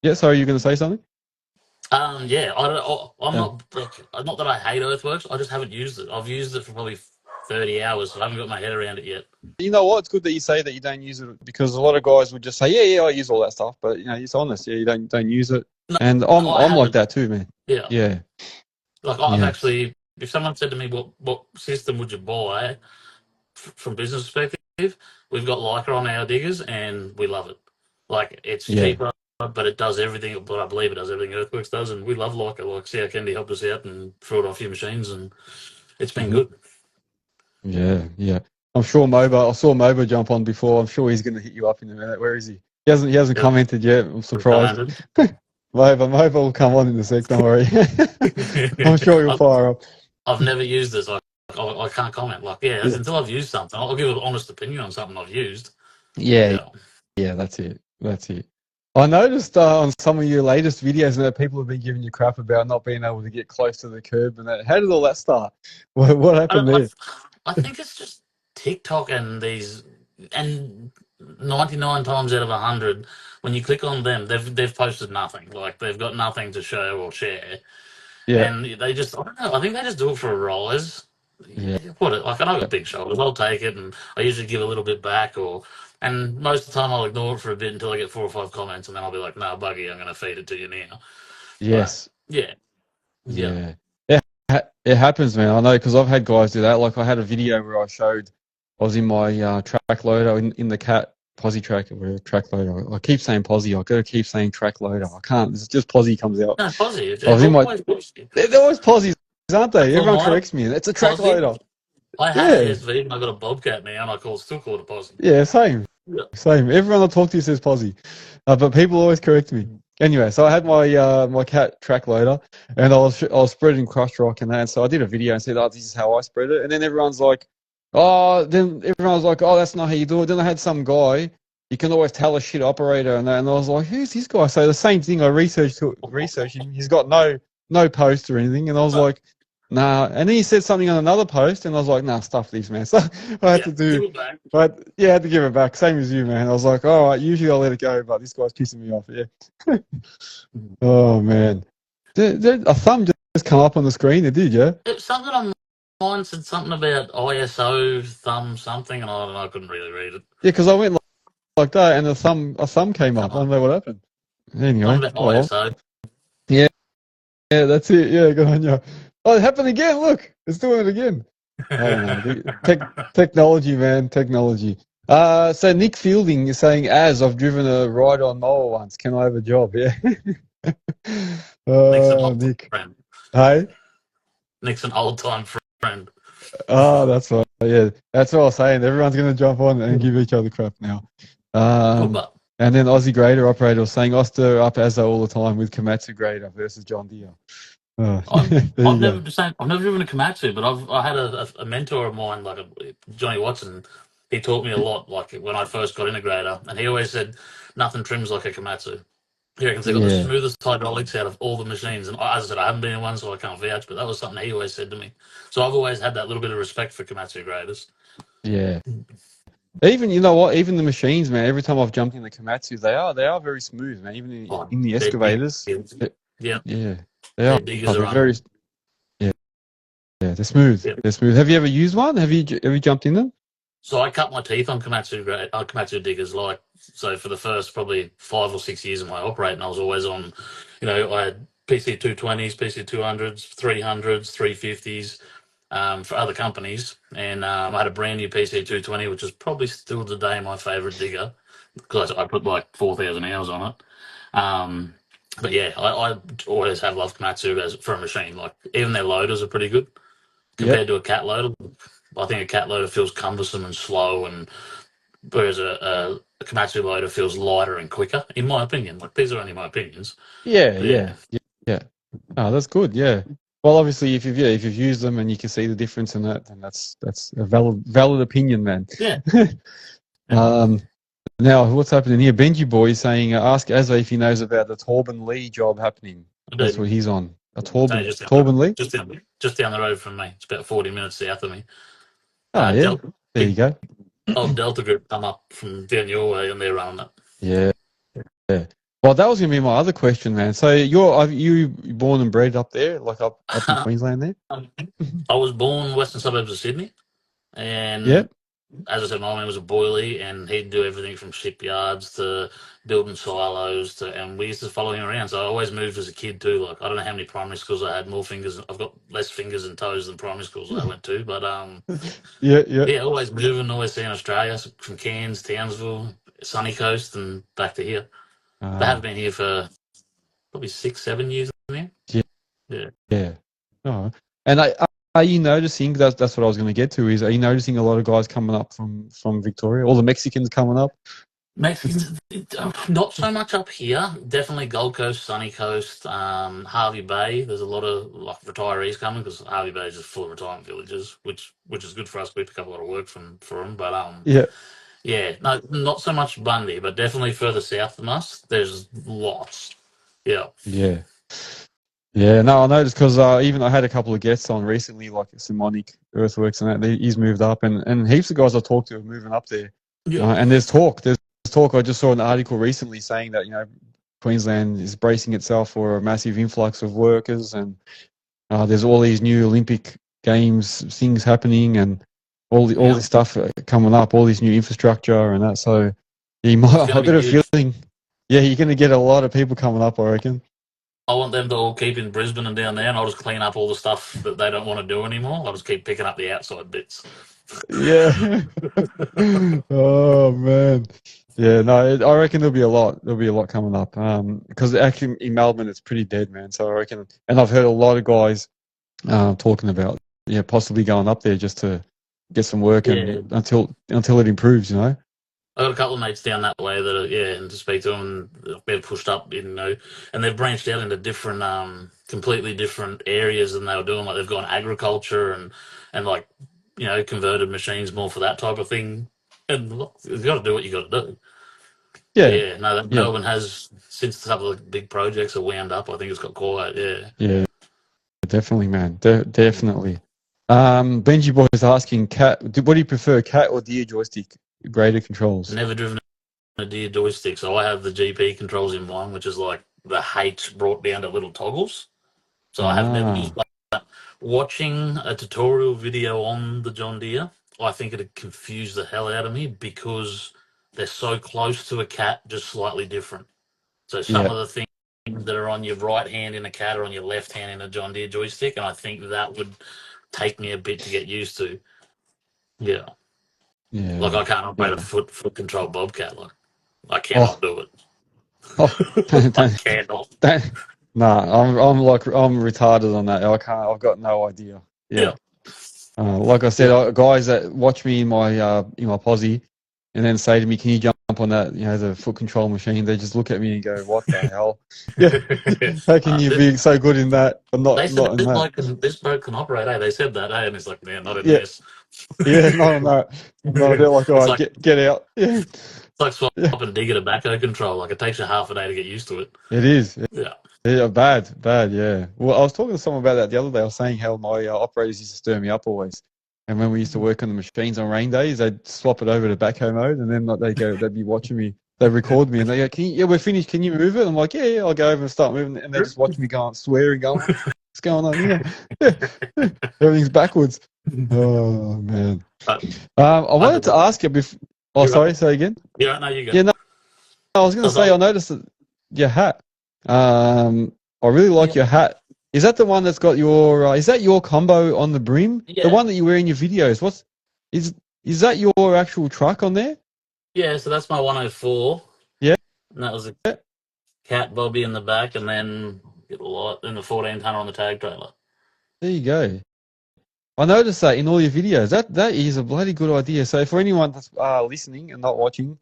Yeah. Sorry, you going to say something? Yeah. I'm not not that I hate Earthworks. I just haven't used it. I've used it for probably 30 hours. So I haven't got my head around it yet. You know what? It's good that you say that you don't use it because a lot of guys would just say, "Yeah, I use all that stuff," but it's honest. Yeah, you don't use it, and I'm like that too, man. Yeah. Yeah. Like I've actually, if someone said to me, "What system would you buy?" From business perspective, we've got Leica on our diggers, and we love it. Like it's cheaper, but it does everything. But I believe it does everything Earthworks does, and we love Leica. Like Sarah Kennedy helped us out and threw it off your machines, and it's been good. Yeah, yeah. I'm sure Moba. I saw Moba jump on before. I'm sure he's going to hit you up in a minute. Where is he? He hasn't commented yet. I'm surprised. Moba will come on in a sec. Don't worry. I'm sure he'll fire up. I've never used this. I can't comment. Like, until I've used something, I'll give an honest opinion on something I've used. Yeah, that's it. That's it. I noticed on some of your latest videos that people have been giving you crap about not being able to get close to the curb and that. How did all that start? What happened there? I think it's just TikTok and 99 times out of 100, when you click on them, they've posted nothing. Like they've got nothing to show or share. Yeah. And they just, I don't know. I think they just do it for a rise. Yeah. Like I know I've got big shoulders. I'll take it, and I usually give a little bit back, and most of the time I'll ignore it for a bit until I get 4 or 5 comments, and then I'll be like, "No, Buggy, I'm going to feed it to you now." Yes. But, yeah. It happens, man. I know because I've had guys do that. Like I had a video where I was in my track loader in the cat posi track or track loader. I keep saying posi. I got to keep saying track loader. I can't. It's just posi comes out. No, posi. I was in my. They're always posies, aren't they? Everyone corrects me. It's a track loader. I had an SV and I got a Bobcat now, and I still call it a posi. Yeah, same. Yeah. Same. Everyone I talk to says posi, but people always correct me. Anyway, so I had my my cat track loader, and I was spreading crushed rock and that. And so I did a video and said, "Oh, this is how I spread it." And then everyone's like, Oh, then everyone was like, "Oh, that's not how you do it." Then I had some guy. You can always tell a shit operator, and I was like, "Who's this guy?" So the same thing. I researched him. He's got no post or anything, and I was But like, "Nah." And then he said something on another post, and I was like, "Nah, stuff this, man." So I had yeah, to do, give it back. but yeah, I had to give it back. Same as you, man. I was like, "All right, usually I'll let it go, but this guy's pissing me off." Yeah. Oh man, a thumb just come up on the screen. It did, yeah. It, something on mine said something about ISO thumb something, and I don't know, I couldn't really read it. Yeah, because I went like that, and a thumb came Come up. I don't on, know what happened. Anyway, something about oh well. ISO. Yeah, yeah, that's it. Yeah, good on you. Oh, it happened again. Look, it's doing it again. I don't know. Technology, man, technology. So Nick Fielding is saying, "As I've driven a ride-on mower once, can I have a job?" Yeah. Nick's an Oh, old Nick. friend. Hey. Nick's an old time friend. Oh, that's right. Yeah, that's what I was saying. Everyone's going to jump on and give each other crap now. Good, Um, but and then Aussie Grader operator was saying, "I stir up Azza all the time with Komatsu Grader versus John Deere." Oh, I've there I've you go. never I've never driven a Komatsu, but I had a mentor of mine, like Johnny Watson. He taught me a lot, like when I first got integrator, and he always said nothing trims like a Komatsu. He reckons they got the Yeah, smoothest hydraulics out of all the machines. And as I said, I haven't been in one, so I can't vouch, but that was something he always said to me. So I've always had that little bit of respect for Komatsu graders. yeah. Even you know what? Even the machines, man. Every time I've jumped in the Komatsu, they are very smooth, man. Even Oh, in the they're big. excavators, Yeah, yeah, they are. they're big as a They're runner. very, yeah, yeah. They're smooth. Yeah. They're smooth. Have you ever used one? Have you jumped in them? So I cut my teeth on Komatsu diggers. Like, so for the first probably 5 or 6 years of my operating, I was always on, I had PC 220s, PC 200s, 300s, 350s for other companies. And I had a brand new PC 220, which is probably still today my favorite digger because I put like 4,000 hours on it. Um, but yeah, I always have loved Komatsu as for a machine. Like, even their loaders are pretty good Yep. compared to a cat loader. I think a cat loader feels cumbersome and slow, and whereas a Komatsu loader feels lighter and quicker, in my opinion. Like, these are only my opinions, Yeah, but yeah, yeah, yeah, yeah. Oh, that's good. Yeah. Well, obviously, if you've used them and you can see the difference in that, then that's a valid opinion, man. yeah, yeah. um, Now, what's happening here? Benji Boy is saying, "Ask Azza if he knows about the Torben Lee job happening." I That's do. what he's on. A I'll tell you, Torben Lee. just down the road from me. It's about 40 minutes south of me. Oh yeah, Delta, there you big go. old Delta group come up from down your way, and they're running it. Yeah, yeah. Well, that was gonna be my other question, man. So are you born and bred up there, like up in Queensland there? I was born western suburbs of Sydney, and Yep. as I said, my man was a boilie, and he'd do everything from shipyards to building silos and we used to follow him around. So I always moved as a kid too. Like, I don't know how many primary schools I had. More fingers. I've got less fingers and toes than primary schools I went to. But Yeah, yeah. yeah, always moving, always seeing Australia from Cairns, Townsville, sunny coast, and back to here. But I have Ah, been here for probably 6, 7 years now. yeah, Yeah. yeah. Oh, and are you noticing that's what I was going to get to is are you noticing a lot of guys coming up from Victoria, all the Mexicans coming up? Mexicans, not so much up here. Definitely Gold Coast, Sunny Coast, Harvey Bay. There's a lot of like retirees coming because Harvey Bay is just full of retirement villages, which is good for us. We pick up a lot of work from them. But Yeah, yeah, no, not so much Bundy, but definitely further south than us. There's lots. Yeah. yeah. Yeah, no, I noticed because even I had a couple of guests on recently, like Simonic, Earthworks, and that he's moved up, and heaps of guys I talked to are moving up there. Yeah. And there's talk. I just saw an article recently saying that Queensland is bracing itself for a massive influx of workers, and there's all these new Olympic Games things happening, and all Yeah. this stuff coming up, all this new infrastructure and that. So It's going I to be got a huge. feeling, yeah, you're going to get a lot of people coming up, I reckon. I want them to all keep in Brisbane and down there, and I'll just clean up all the stuff that they don't want to do anymore. I'll just keep picking up the outside bits. Yeah. Oh man. Yeah, no, I reckon there'll be a lot. There'll be a lot coming up. Because actually in Melbourne it's pretty dead, man. So I reckon, and I've heard a lot of guys talking about possibly going up there just to get some work Yeah. and until it improves, you know. I got a couple of mates down that way that are, yeah, and to speak to them, and they've pushed up, and they've branched out into different, completely different areas than they were doing. Like, they've gone agriculture and like converted machines more for that type of thing. And look, you've got to do what you got to do. But Yeah, yeah, no, that yeah, Melbourne has, since some of the big projects are wound up, I think it's got quiet. Yeah. yeah. Definitely, man. Definitely. Benji Boy is asking, what do you prefer, cat or deer joystick grader controls? Never driven a Deer joystick, so I have the GP controls in mine, which is like the H brought down to little toggles. So I have never Ah, used that. Watching a tutorial video on the John Deere, I think it'd confuse the hell out of me because they're so close to a cat, just slightly different. So some yeah, of the things that are on your right hand in a cat are on your left hand in a John Deere joystick, and I think that would take me a bit to get used to. Yeah, like yeah, I can't operate a yeah. foot control bobcat. Like I Oh, cannot do it. oh, don't, I don't, cannot. nah, I'm retarded on that. I can't. I've got no idea. Yeah. Yeah, Like I said, yeah. guys that watch me in my posse, and then say to me, "Can you jump on that? The foot control machine?" They just look at me and go, "What the hell? Yeah, how can you This, be so good in that, but they said not in that?" this bloke can operate. They said that, and it's like, man, not in Yeah, this. yeah, no, no, no. They're like, "All It's right, like get out." Yeah, yeah. swapping Digga tobacco control. Like it takes you half a day to get used to it. It is. Yeah. Yeah, bad. Yeah. Well, I was talking to someone about that the other day. I was saying how my operators used to stir me up always, and when we used to work on the machines on rain days, they'd swap it over to backhoe mode, and then like, they'd be watching me. They record me, and they go, "Yeah, we're finished. Can you move it?" I'm like, "Yeah." I'll go over and start moving, and they just watch me going, swearing, going, "What's going on here?" Yeah. Everything's backwards. Oh man. But I I wanted do to it. ask you before. Oh, You're right. sorry. Say again. You're right. No, you go. Yeah, no, I was going to That's say I all. noticed that your hat. I really like Yeah. your hat. Is that the one that's got your? Is that your combo on the brim? The Yeah. one that you wear in your videos. Is is that your actual truck on there? Yeah. So that's my 104, Yeah. and that was a cat bobby in the back, and then get a lot in the 14 tonner on the tag trailer. There you go. I noticed that in all your videos. That is a bloody good idea. So for anyone that's listening and not watching,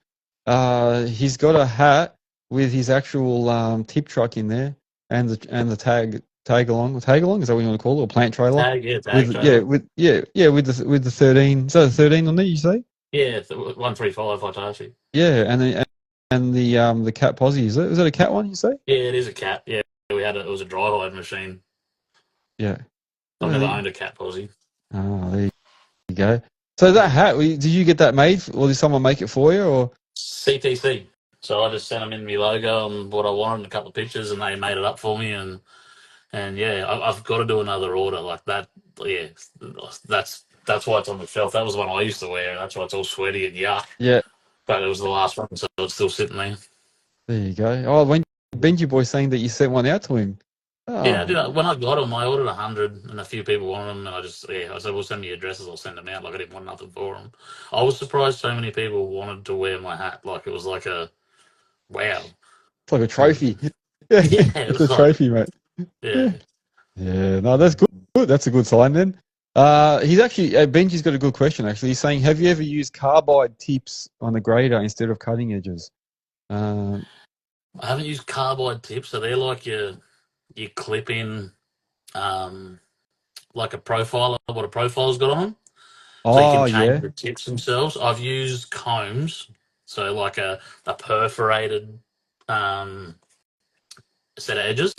he's got a hat with his actual tip truck in there, and the tag along is that what you want to call it, or plant trailer? Tag trailer. With the 13. Is that a 13 on there? You say? Yeah, 135 Hitachi. Yeah, and the cat posse is it a cat one? You say? Yeah, it is a cat. Yeah, it was a dry hide machine. Yeah. I've Oh, never owned a cat posse. there you go. So that hat, did you get that made, or did someone make it for you, or? CTC. So I just sent them in my logo and what I wanted and a couple of pictures, and they made it up for me. And yeah, I've got to do another order like that. Yeah, that's why it's on the shelf. That was the one I used to wear. That's why it's all sweaty and yuck. Yeah. But it was the last one, so it's still sitting there. There you go. Oh, when Benji Boy saying that you sent one out to him. Yeah, I Oh, did. When I got them, I ordered 100, and a few people wanted them, and I said, "Well, send me your addresses. I'll send them out." Like I didn't want nothing for them. I was surprised so many people wanted to wear my hat. Like it was like a wow. it's like a trophy. Yeah, Yeah, it it's a was like trophy, mate. yeah. Yeah. Yeah, no, that's good. Good. That's a good sign then. He's actually Benji's got a good question. Actually, he's saying, "Have you ever used carbide tips on the grader instead of cutting edges?" Um, I haven't used carbide tips, so they're like your clip in, like a profile of what a profile's got on them, so you can oh change yeah. the tips themselves. I've used combs, so like a perforated set of edges,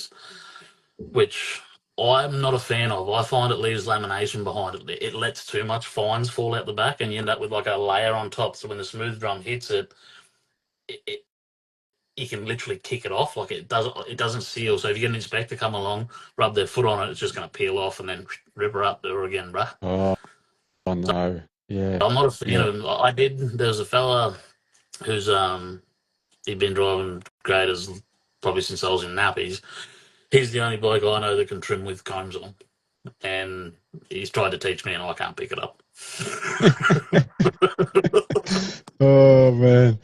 which I'm not a fan of. I find it leaves lamination behind it. It lets too much fines fall out the back, and you end up with like a layer on top. So when the smooth drum hits it, it you can literally kick it off. Like it doesn't seal. So if you get an inspector come along, rub their foot on it, it's just going to peel off and then rip her up, do her again, bruh. Oh, oh no. Yeah. I'm not a fan Yeah. of. There was a fella who's he'd been driving graders probably since I was in nappies. He's the only bloke I know that can trim with combs on, and he's tried to teach me, and I can't pick it up. Oh man.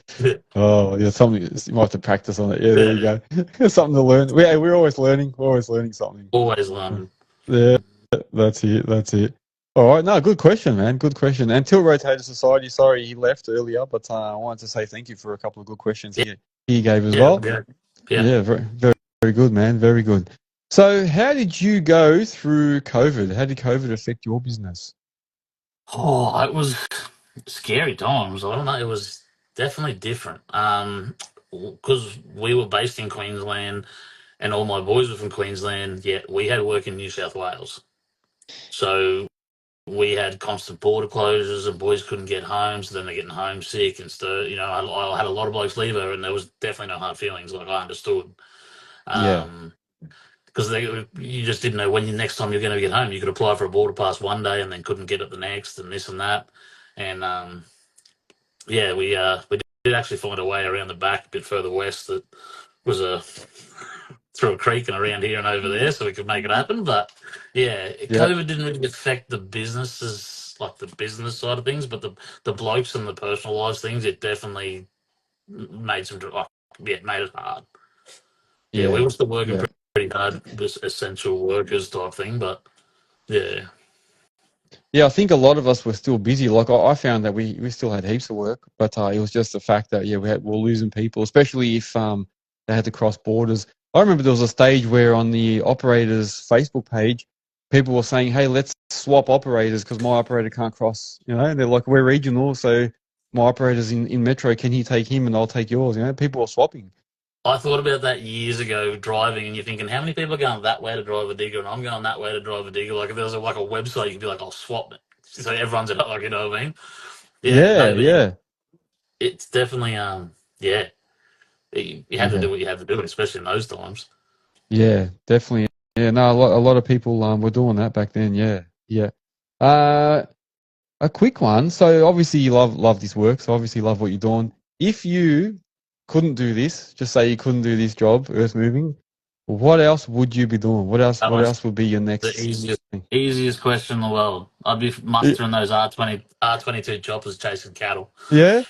Oh yeah, something you might have to practice on it. Yeah, there you go. Something to learn. We're always learning. We're always learning something. Always learning. Yeah, that's it. That's it. All right, no, good question, man. Good question. And Tilt Rotator Society, sorry he left earlier, but I wanted to say thank you for a couple of good questions he gave as well. Yeah. Yeah, very good, man. Very good. So, how did you go through COVID? How did COVID affect your business? Oh, it was scary times. I don't know. It was definitely different. Because we were based in Queensland, and all my boys were from Queensland. Yet we had work in New South Wales, so we had constant border closures, and boys couldn't get home. So then they're getting homesick and stuff. You know, I had a lot of blokes leave her, and there was definitely no hard feelings. Like I understood. Yeah, Because you just didn't know when the next time you're going to get home. You could apply for a border pass one day and then couldn't get it the next, and this and that. And yeah, we did actually find a way around the back a bit further west that was through a creek and around here and over there, so we could make it happen. But yeah, yeah, COVID didn't really affect the businesses, like the business side of things, but the blokes and the personal lives things, it definitely made some. Like, yeah, it made it hard. Yeah, we yeah, were still working yeah. pretty hard, this essential workers type thing, but yeah. Yeah, I think a lot of us were still busy. Like I found that we still had heaps of work, but it was just the fact that yeah we're losing people, especially if they had to cross borders. I remember there was a stage where on the operators' Facebook page, people were saying, "Hey, let's swap operators because my operator can't cross." You know, and they're like, "We're regional, so my operator's in Metro. Can he take him and I'll take yours?" You know, people were swapping. I thought about that years ago driving, and you're thinking, how many people are going that way to drive a digger, and I'm going that way to drive a digger? Like, if there was like a website, you could be like, I'll swap it. So everyone's out, like, you know what I mean? Yeah, Yeah, no, but yeah, yeah, it's definitely, yeah, you had to yeah. do what you had to do, especially in those times. Yeah, definitely. Yeah, no, a lot of people were doing that back then. Yeah, yeah. Uh, a quick one. So obviously you love this work. So obviously you love what you're doing. If you couldn't do this, just say you couldn't do this job, earth moving, what else would you be doing? What else? That What was else would be your the next easiest thing? easiest question in the world. I'd be mustering those R22 choppers chasing cattle, Yeah.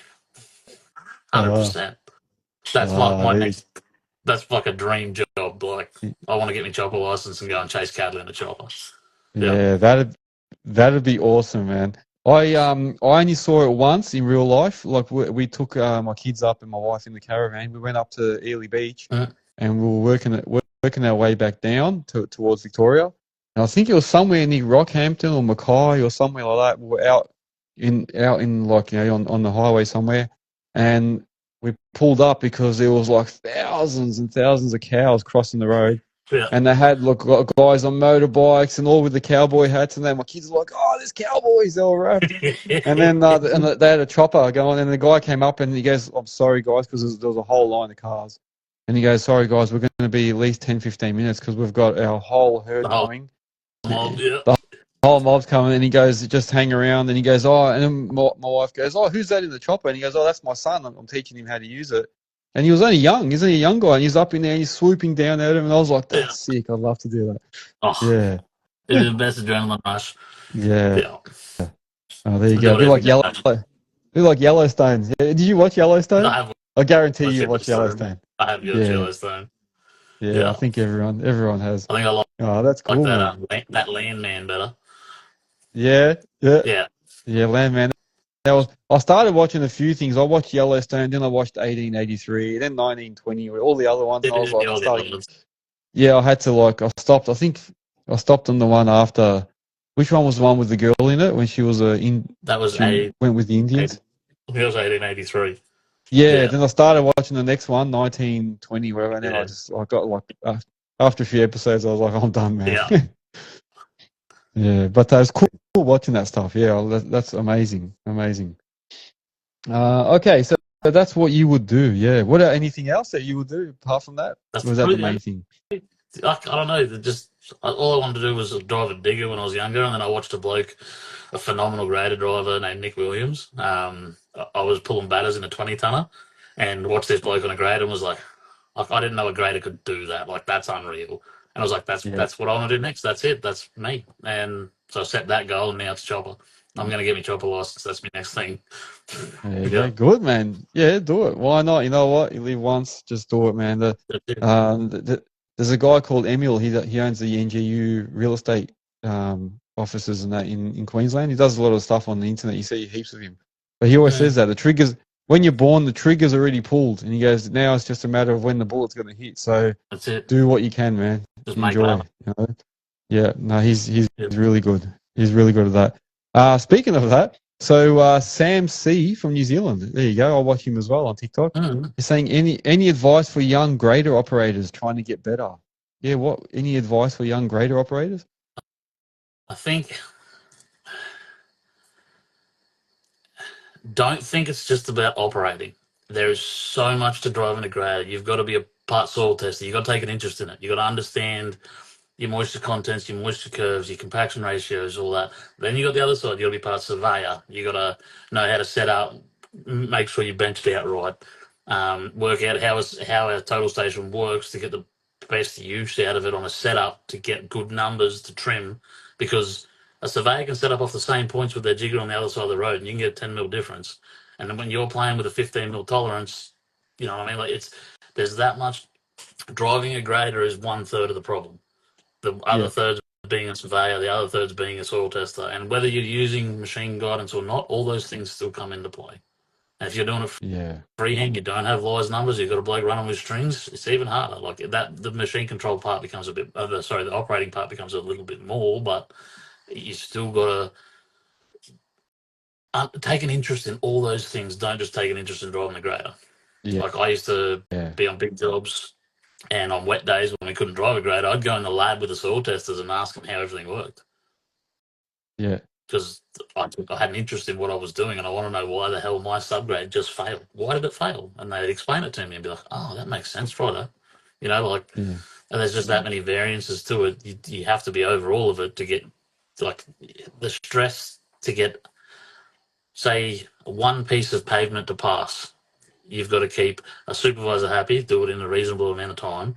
100%. That's like my There next. That's like a dream job. Like, you, I want to get my chopper license and go and chase cattle in a chopper. Yeah. yeah, that'd be awesome, man. I only saw it once in real life. Like we took my kids up and my wife in the caravan. We went up to Ely Beach, Mm. and we were working our way back down towards Victoria. And I think it was somewhere near Rockhampton or Mackay or somewhere like that. We were out in like on the highway somewhere, and we pulled up because there was like thousands and thousands of cows crossing the road. Yeah. And they had guys on motorbikes and all with the cowboy hats, and then my kids were like, "Oh, there's cowboys!" They were wrapped. And then they had a chopper going, and the guy came up and he goes, "I'm sorry, guys," because there was a whole line of cars. And he goes, "Sorry, guys, we're going to be at least 10, 15 minutes because we've got our whole The herd whole coming. mob, yeah. The whole mob's coming." And he goes, "Just hang around." And he goes, "Oh," and then my wife goes, "Oh, who's that in the chopper?" And he goes, "Oh, that's my son. I'm teaching him how to use it." And he was only young. He's only a young guy. And he's up in there and he's swooping down at him. And I was like, Yeah. "That's sick. I'd love to do that." Oh, Yeah. it is the best adrenaline rush. Yeah. Yeah. Oh, there you I do go. A it bit every like day. Yellowstone. Yeah. Did you watch Yellowstone? I have I guarantee watched you watch Yellowstone. Yellowstone. I have watched Yeah. Yellowstone. Yeah. I Yeah. think everyone has. I think I Oh, that's like cool, that man. that Landman better. Yeah. Yeah. Yeah. Yeah. Landman. I started watching a few things. I watched Yellowstone, then I watched 1883, then 1920, all the other ones, and I was like, I All the started. other ones. Yeah, I had to I stopped. I think I stopped on the one after. Which one was the one with the girl in it when she was That was she went with the Indians? I think it was 1883. Yeah, Yeah. then I started watching the next one, 1920, whatever, and then Yeah. I got like after a few episodes, I was like, I'm done, man. Yeah. Yeah, but it's cool watching that stuff. Yeah, that's amazing, amazing. Okay, so that's what you would do. Yeah. What anything else that you would do apart from that? That's Or was that the pretty. main thing? I don't know. Just all I wanted to do was drive a digger when I was younger, and then I watched a phenomenal grader driver named Nick Williams. I was pulling batters in a 20 tonner, and watched this bloke on a grader and was like, I didn't know a grader could do that. Like, that's unreal. And I was like, Yeah. that's what I want to do next. That's it. That's me. And so I set that goal, and now it's chopper. I'm going to get my chopper license. That's my next thing. There you go. Yeah, Good, man. Yeah, do it. Why not? You know what? You live once, just do it, man. that's it. There's a guy called Emil. He owns the NGU real estate offices and that in Queensland. He does a lot of stuff on the internet. You see heaps of him. But he always says that the triggers when you're born, the trigger's already pulled, and he goes, now it's just a matter of when the bullet's going to hit. So That's it. do what you can, man. Just make it Enjoy. happen. You know? Yeah. No, he's Yeah. really good. He's really good at that. Speaking of that, so Sam C from New Zealand, there you go. I watch him as well on TikTok. He's saying any advice for young grader operators trying to get better? Yeah, what? Any advice for young grader operators? I think, don't think it's just about operating. There is so much to driving a grader. You've got to be a part soil tester. You've got to take an interest in it. You've got to understand your moisture contents, your moisture curves, your compaction ratios, all that. Then you got the other side. You got to be part surveyor. You got to know how to set up, make sure you benched out right, work out how our total station works to get the best use out of it on a setup to get good numbers to trim, because a surveyor can set up off the same points with their jigger on the other side of the road, and you can get a 10 mil difference. And then when you're playing with a 15 mil tolerance, you know what I mean? Like there's that much. Driving a grader is 1/3 of the problem. The other Yeah, third being a surveyor, the other third's being a soil tester. And whether you're using machine guidance or not, all those things still come into play. And if you're doing it yeah, freehand, you don't have live numbers, you've got a bloke running with strings, it's even harder. Like that, the machine control part becomes a bit, the operating part becomes a little bit more, but you still got to take an interest in all those things. Don't just take an interest in driving the grader. yeah, Like I used to yeah, be on big jobs, and on wet days when we couldn't drive a grader, I'd go in the lab with the soil testers and ask them how everything worked. yeah, Because I had an interest in what I was doing, and I want to know why the hell my subgrade just failed. Why did it fail? And they'd explain it to me and be like, "Oh, that makes sense, Friday." You know, like, yeah, and there's just that many variances to it. You have to be over all of it to get, like, the stress to get, say, one piece of pavement to pass. You've got to keep a supervisor happy, do it in a reasonable amount of time.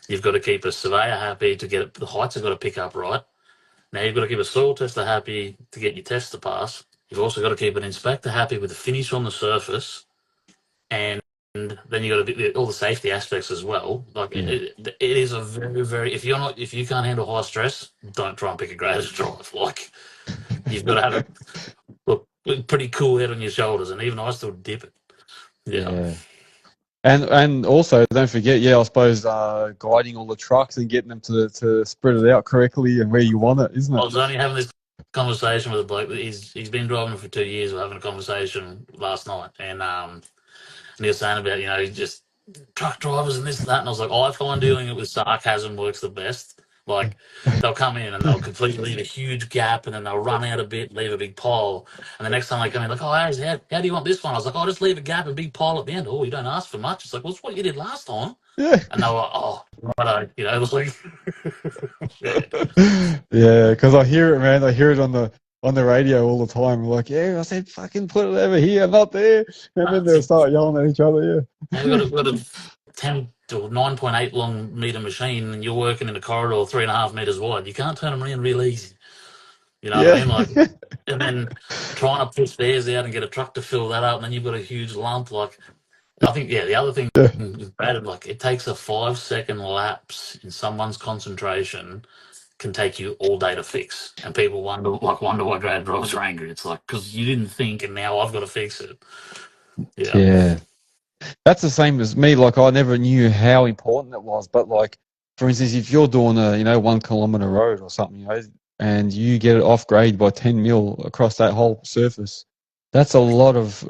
You've got to keep a surveyor happy to get it, the heights have got to pick up right. Now you've got to keep a soil tester happy to get your test to pass. You've also got to keep an inspector happy with the finish on the surface, and then you got to do all the safety aspects as well. Like yeah, it is a very, very, if you can't handle high stress, don't try and pick a grader to drive. Like you've got to have a pretty cool head on your shoulders, and even I still dip it. Yeah. yeah. And also don't forget, yeah, I suppose guiding all the trucks and getting them to spread it out correctly and where you want it, isn't I it? was only having this conversation with a bloke. He's been driving for 2 years. We're having a conversation last night, and he was saying about, just truck drivers and this and that. And I was like, I find dealing it with sarcasm works the best. Like, they'll come in and they'll completely leave a huge gap, and then they'll run out a bit, leave a big pile. And the next time they come in, like, oh, how do you want this one? I was like, oh, just leave a gap and big pile at the end. Oh, you don't ask for much. It's like, well, it's what you did last time. Yeah. And they were like, oh, righto. It was like, yeah. Yeah, because I hear it, man. I hear it on the radio all the time. Like, yeah, I said, fucking put it over here, not there. And then they'll start yelling at each other. Yeah. And we've got a 10 or 9.8 long meter machine, and you're working in a corridor 3.5 meters wide. You can't turn them around real easy. You know what I mean? Like, and then trying to push theirs out and get a truck to fill that up, and then you've got a huge lump. Like, I think, the other thing Yeah. is bad. Like, it takes a 5-second lapse in someone's concentration can take you all day to fix, and people wonder why grad drivers are angry. It's like, because you didn't think, and now I've got to fix it. Yeah. Yeah. That's the same as me. Like, I never knew how important it was. But, like, for instance, if you're doing a 1 kilometer road or something, and you get it off grade by 10 mil across that whole surface, that's a lot of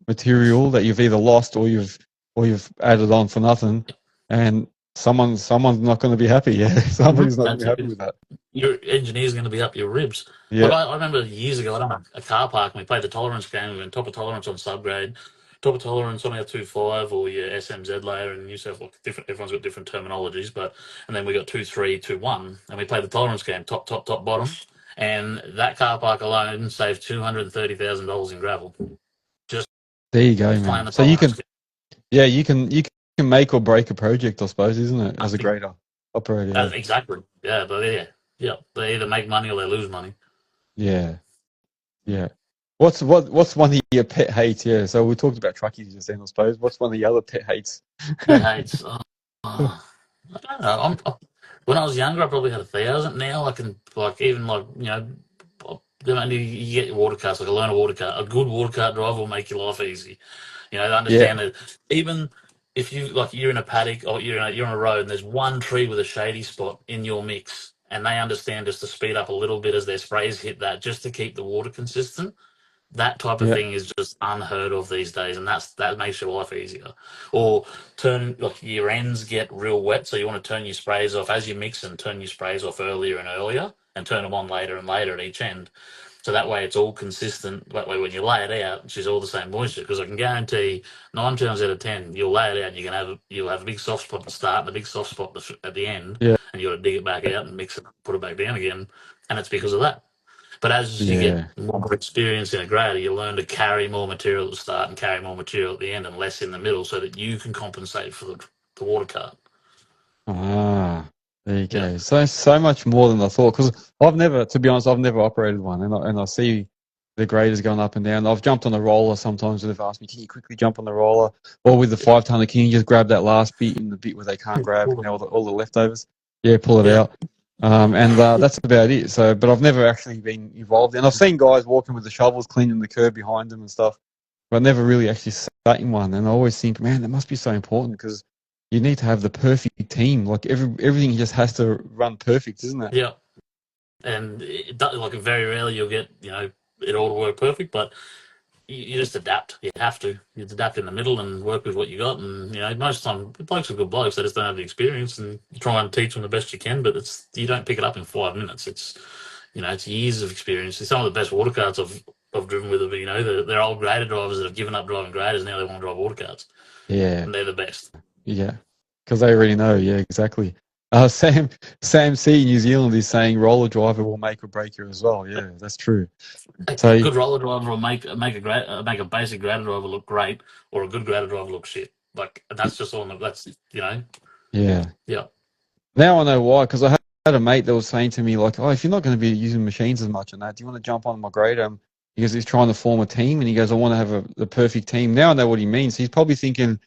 material that you've either lost or you've added on for nothing, and someone's not going to be happy. Yeah, somebody's not going to be happy with that. Your engineer's going to be up your ribs. Yeah, Like I remember years ago, I done a car park and we played the tolerance game. We went top of tolerance on subgrade, top of tolerance on our 2.5 or your SMZ layer in New South Wales. Everyone's got different terminologies, and then we got 2.3, 2.1, and we played the tolerance game, top, bottom. And that car park alone saved $230,000 in gravel. Just there you go, playing man. the So you can, tolerance game. yeah, you can make or break a project, I suppose, isn't it? As a grader operator. Yeah. Exactly. Yeah, but yeah, they either make money or they lose money. Yeah, yeah. What's one of your pet hates? Yeah, so we talked about truckies just then, I suppose. What's one of the other pet hates? Pet hates. I don't know. When I was younger, I probably had 1,000. Now I can, like, even like, you get your water carts. Like, I learn a water cart. A good water cart driver will make your life easy. They understand that even if you're in a paddock or you're on a road and there's one tree with a shady spot in your mix, and they understand just to speed up a little bit as their sprays hit that, just to keep the water consistent. That type of Yeah. thing is just unheard of these days, and that makes your life easier. Or your ends get real wet, so you want to turn your sprays off as you mix, and turn your sprays off earlier and earlier, and turn them on later and later at each end. So that way it's all consistent. That way when you lay it out, it's all the same moisture. Because I can guarantee 9 times out of 10, you'll lay it out and you'll have a big soft spot at the start and a big soft spot at the end, Yeah. and you got to dig it back out and mix it, put it back down again, and it's because of that. But as you get Yeah. more experience in a grader, you learn to carry more material at the start and carry more material at the end and less in the middle, so that you can compensate for the water cart. Ah, there you Yeah. go. So much more than I thought. Because to be honest, I've never operated one, and I see the graders going up and down. I've jumped on the roller sometimes, and they've asked me, "Can you quickly jump on the roller?" Or with the 5-tonner, can you just grab that last bit in the bit where they can't grab, all the leftovers? Yeah, pull it Yeah. out. And that's about it. So, but I've never actually been involved. And I've seen guys walking with the shovels, cleaning the curb behind them and stuff, but I never really actually sat in one. And I always think, man, that must be so important, because you need to have the perfect team. Like everything just has to run perfect, isn't it? Yeah. And very rarely you'll get, it all to work perfect, but you just adapt. You have to. You adapt in the middle and work with what you got. And most of the time, blokes are good blokes. They just don't have the experience, and you try and teach them the best you can. But you don't pick it up in 5 minutes. It's years of experience. Some of the best water carts I've driven with have they're old grader drivers that have given up driving graders. Now they want to drive water carts. Yeah, And they're the best. yeah, because they already know. Yeah, exactly. Sam C in New Zealand is saying roller driver will make or break you as well. Yeah, that's true. So A good roller driver will make a basic grader driver look great, or a good grader driver look shit. Like that's just all. That's yeah. Yeah. Now I know why, because I had a mate that was saying to me, like, "Oh, if you're not going to be using machines as much and that, do you want to jump on my grader?" Because he's trying to form a team, and he goes, "I want to have the perfect team." Now I know what he means. He's probably thinking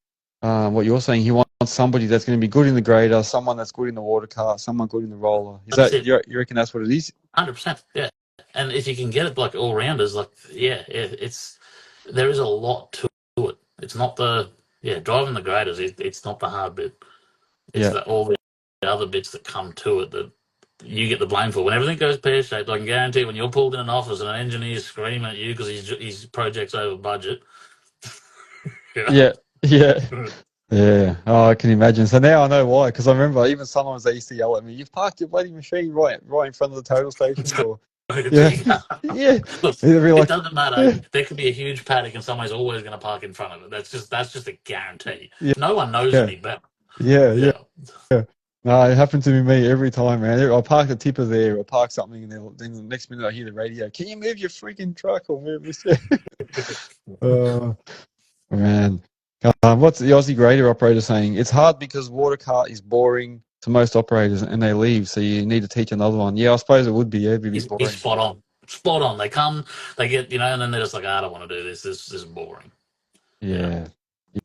what you're saying. He wants somebody that's going to be good in the grader, someone that's good in the water cart, someone good in the roller. Is That's that it. you reckon that's what it is? 100%. Yeah. And if you can get it like all rounders, there is a lot to it. It's not driving the graders. It's not the hard bit. It's Yeah. all the other bits that come to it that you get the blame for. When everything goes pear shaped, I can guarantee when you're pulled in an office and an engineer's screaming at you because his project's over budget. Yeah. Yeah. Yeah. Oh, I can imagine. So now I know why. Because I remember even sometimes they used to yell at me, "You've parked your bloody machine right in front of the total station." Or yeah, yeah. Look, They'd be like, it doesn't matter. yeah, There could be a huge paddock and someone's always going to park in front of it. That's just a guarantee. yeah, No one knows yeah, any better. yeah, yeah. Yeah. No, it happened to me every time, man. I park the tipper there, or park something, and then the next minute I hear the radio. "Can you move your freaking truck or move this?" Oh, man. What's the Aussie grader operator saying? It's hard because water cart is boring to most operators and they leave, so you need to teach another one. Yeah, I suppose it would be. Yeah, it'd be a bit boring. He's spot on. Spot on. They come, they get, and then they're just like, I don't want to do this. This is boring. Yeah,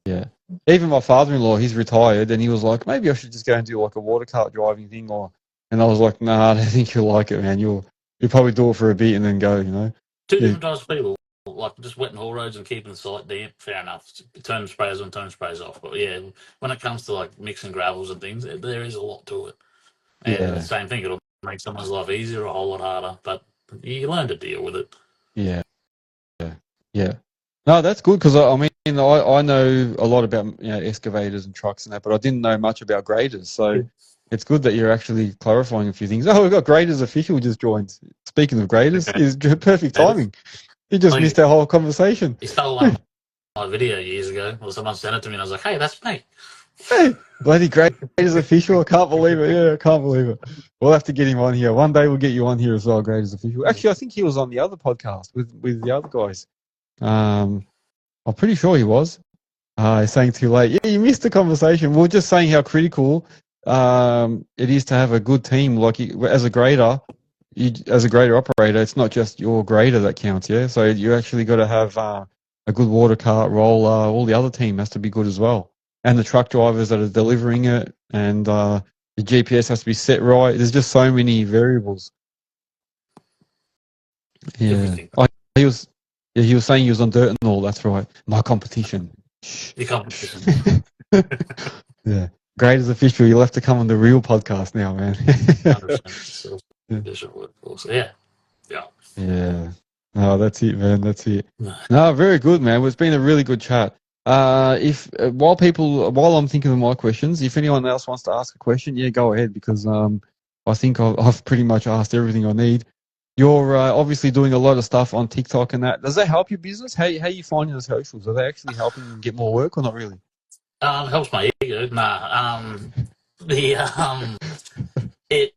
yeah. Even my father-in-law, he's retired, and he was like, maybe I should just go and do like a water cart driving thing, and I was like, nah, I don't think you'll like it, man. You'll probably do it for a bit and then go, Two Yeah, different types of people. Like just wetting haul roads and keeping the site damp, fair enough. Turn sprays on, turn sprays off. But yeah, when it comes to like mixing gravels and things, there is a lot to it. And the yeah, same thing, it'll make someone's life easier or a whole lot harder. But you learn to deal with it. yeah, yeah. No, that's good because I mean, I know a lot about excavators and trucks and that, but I didn't know much about graders. So it's good that you're actually clarifying a few things. Oh, we've got graders official just joined. Speaking of graders, is perfect timing. You just missed our whole conversation. He stole one of my video years ago. Well, someone sent it to me, and I was like, "Hey, that's me." Hey, bloody graders official! I can't believe it. Yeah, I can't believe it. We'll have to get him on here. One day we'll get you on here as well, graders official. Actually, I think he was on the other podcast with the other guys. I'm pretty sure he was. Saying too late. Yeah, you missed the conversation. We are just saying how critical it is to have a good team. Like as a grader, as a grader operator, it's not just your grader that counts. Yeah, so you actually got to have a good water cart roller. All the other team has to be good as well, and the truck drivers that are delivering it, and the GPS has to be set right. There's just so many variables. Yeah, he was. Yeah, he was saying he was on dirt and all. That's right. My competition. Your competition. Yeah. Great as official. You'll have to come on the real podcast now, man. 100% self-sufficient workforce. Yeah. Yeah. No, that's it, man. That's it. No, very good, man. It's been a really good chat. If while I'm thinking of my questions, if anyone else wants to ask a question, yeah, go ahead because I think I've pretty much asked everything I need. You're obviously doing a lot of stuff on TikTok and that. Does that help your business? How you finding the socials? Are they actually helping you get more work or not really? Helps my ego. The it.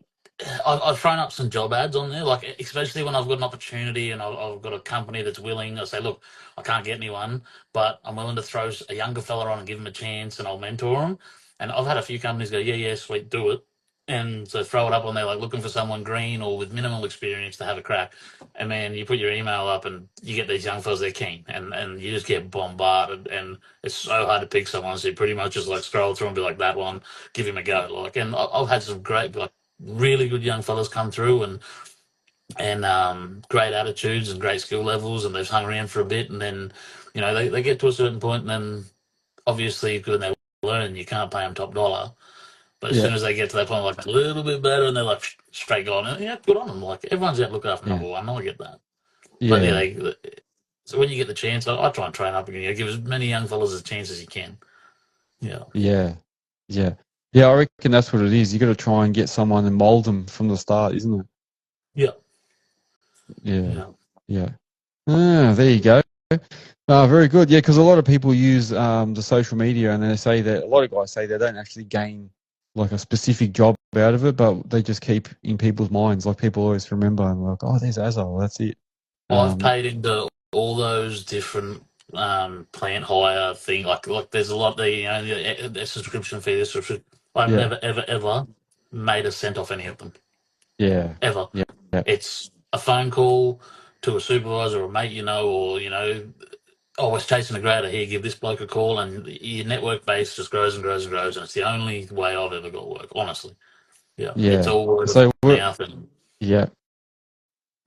I've thrown up some job ads on there, like especially when I've got an opportunity and I've got a company that's willing. I say, look, I can't get anyone, but I'm willing to throw a younger fella on and give him a chance, and I'll mentor him. And I've had a few companies go, yeah, sweet, do it. And so throw it up on there, like looking for someone green or with minimal experience to have a crack. And then you put your email up and you get these young fellas, they're keen. And you just get bombarded. And it's so hard to pick someone. So you pretty much just like scroll through and be like, that one, give him a go. Like, and I've had some great, like, really good young fellas come through and great attitudes and great skill levels, and they've hung around for a bit, and then they get to a certain point, and then obviously when they learn, you can't pay them top dollar. But as Yeah. soon as they get to that point, like a little bit better, and they're like straight on, and yeah, good on them. Like everyone's out looking after number one. I get that. But Yeah. so when you get the chance, I try and train up again. Give as many young fellas a chance as you can. Yeah. Yeah. Yeah. Yeah, I reckon that's what it is. You got to try and get someone and mold them from the start, isn't it? Yeah. Yeah. Yeah. There you go. Very good. Yeah, because a lot of people use the social media and they say that a lot of guys say they don't actually gain like a specific job out of it, but they just keep in people's minds. Like people always remember and like, oh, there's Azal. That's it. I've paid into all those different plant hire thing. Like there's a lot the subscription fee. This subscription. I've never ever made a cent off any of them. Yeah. Ever. Yeah. It's a phone call to a supervisor or a mate, or I was chasing a grader here. Give this bloke a call, and your network base just grows and grows and grows. And it's the only way I've ever got work. Honestly, it's all word of mouth and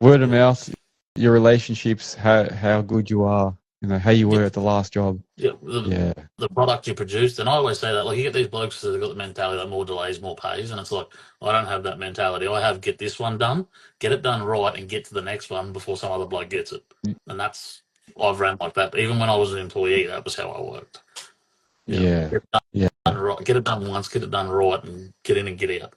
word of mouth. Your relationships, how good you are, how you were at the last job. The product you produced. And I always say that, like, you get these blokes that have got the mentality that more delays, more pays. And it's like, I don't have that mentality. I have get this one done, get it done right, and get to the next one before some other bloke gets it. And I've ran like that. But even when I was an employee, that was how I worked. Get it done once, get it done right, and get in and get out.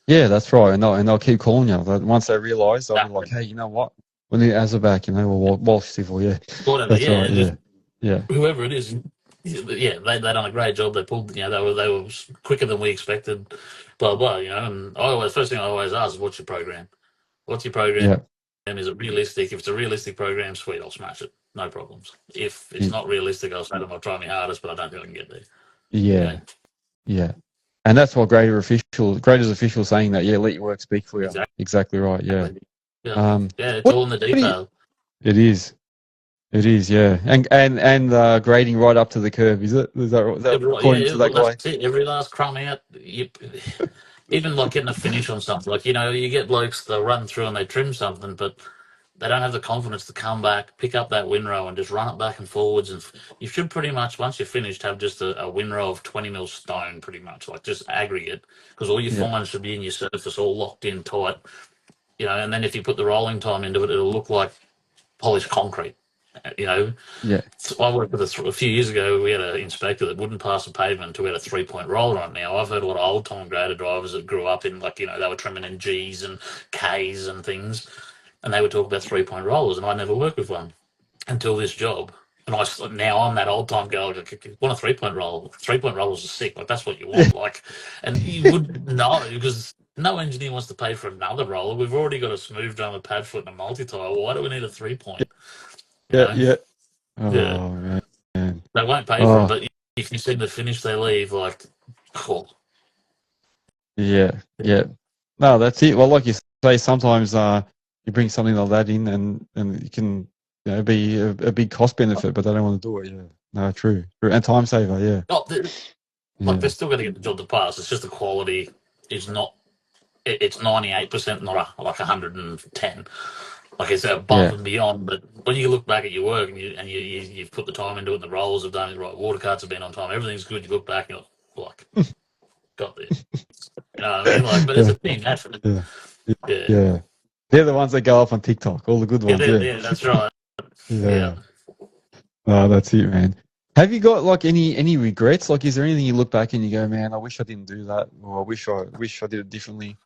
Yeah, that's right. And they'll keep calling you. Once they realise, they'll be like, hey, you know what? We need Azza back, or Walsh Civil, Whatever, that's right, whoever it is, they done a great job. They pulled, they were quicker than we expected, blah blah, And first thing I always ask is, what's your program? What's your program? Yeah. And is it realistic? If it's a realistic program, sweet, I'll smash it, no problems. If it's not realistic, I'll say to them, I'll try my hardest, but I don't think I can get there. Yeah. And that's what Greater's official saying that, let your work speak for you. Exactly right, yeah. It's all in the detail. It is, yeah. And grading right up to the curve, is it? Is that according to that guy? That's it. Every last crumb out. Even like getting a finish on something. Like, you get blokes that run through and they trim something, but they don't have the confidence to come back, pick up that windrow and just run it back and forwards. And you should pretty much, once you're finished, have just a windrow of 20 mil stone, pretty much, like just aggregate, because all your fines should be in your surface, all locked in tight. And then if you put the rolling time into it, it'll look like polished concrete. So I worked with a few years ago. We had an inspector that wouldn't pass a pavement until we had a 3-point roller on it. Now, I've heard a lot of old time grader drivers that grew up in, like, they were trimming in G's and K's and things, and they would talk about 3-point rollers, and I never worked with one until this job. And now I'm that old time guy. Like, want a 3-point roll? 3-point rollers are sick. Like, that's what you want. Like, and you wouldn't know, because no engineer wants to pay for another roller. We've already got a smooth drum, a pad foot, and a multi-tire. Why do we need a 3-point? Oh, man. They won't pay for them, but if you see the finish they leave, like, cool. Yeah. No, that's it. Well, like you say, sometimes you bring something like that in and it can be a big cost benefit, but they don't want to do it. Yeah. No, true. And time saver, they're still going to get the job to pass. It's just the quality is not, it's 98%, not like 110. Like it's above and beyond, but when you look back at your work and you've put the time into it, and the rollers have done it right, water carts have been on time, everything's good. You look back and you're like, got this. You know what I mean? Like, but it's Yeah, a thing, that's it. yeah, Yeah. yeah. They're the ones that go up on TikTok, all the good ones. Yeah, Yeah, that's right. Yeah. yeah. Oh, that's it, man. Have you got like any regrets? Like, is there anything you look back and you go, man, I wish I didn't do that, or I wish I did it differently?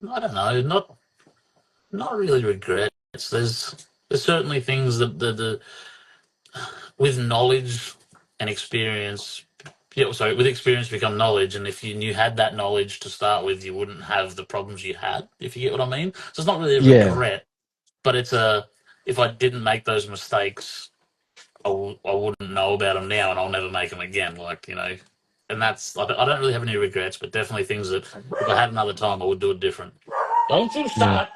I don't know, not really regrets. There's certainly things that the with knowledge and experience. Yeah, sorry, with experience become knowledge, and if you had that knowledge to start with, you wouldn't have the problems you had. If you get what I mean, so it's not really a Yeah, regret, but it's a if I didn't make those mistakes, I wouldn't know about them now, and I'll never make them again. Like, and that's I don't really have any regrets, but definitely things that if I had another time, I would do it different. Don't you yeah. start.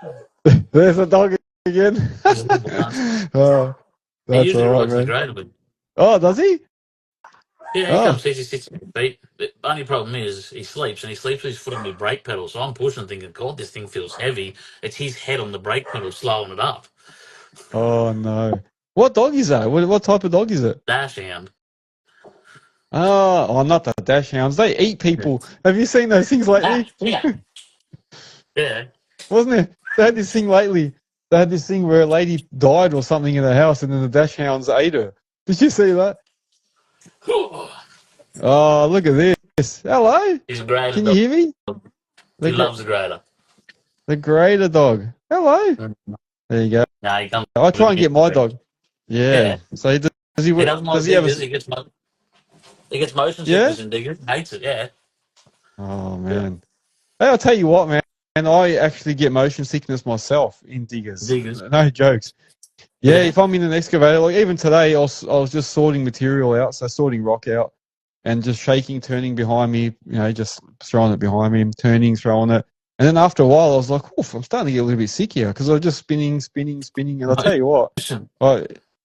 There's a dog again. He's a little bastard. Oh, He that's usually all right, rides the man. grader, but Oh, does he? yeah, he Oh, comes, he sits on his feet. The only problem is he sleeps, and he sleeps with his foot on the brake pedal. So I'm pushing, thinking, God, this thing feels heavy. It's his head on the brake pedal slowing it up. oh no. What dog is that? What type of dog is it? Dash hand. Oh, not the dash hounds. They eat people. Have you seen those things lately? Yeah. Yeah. Wasn't it? They had this thing lately. They had this thing where a lady died or something in the house, and then the dash hounds ate her. Did you see that? Oh, look at this. Hello. He's a grader Can you dog. hear me? He The, loves the grader. the grader dog. Hello. There you go. No, he comes I with try a and get my dog. Yeah. Yeah. So does he He doesn't like does he have a diggers. He gets motion yeah? sickness in diggers. Hates it. Yeah. Oh Yeah. man. Hey, I'll tell you what, man. And I actually get motion sickness myself in diggers. Diggers. No jokes. Yeah, Yeah. if I'm in an excavator, like even today, I was just sorting material out, so sorting rock out, and just shaking, turning behind me, just throwing it behind me, turning, throwing it. And then after a while, I was like, oof, I'm starting to get a little bit sick here because I was just spinning, spinning, spinning. And I'll tell you what, Motion.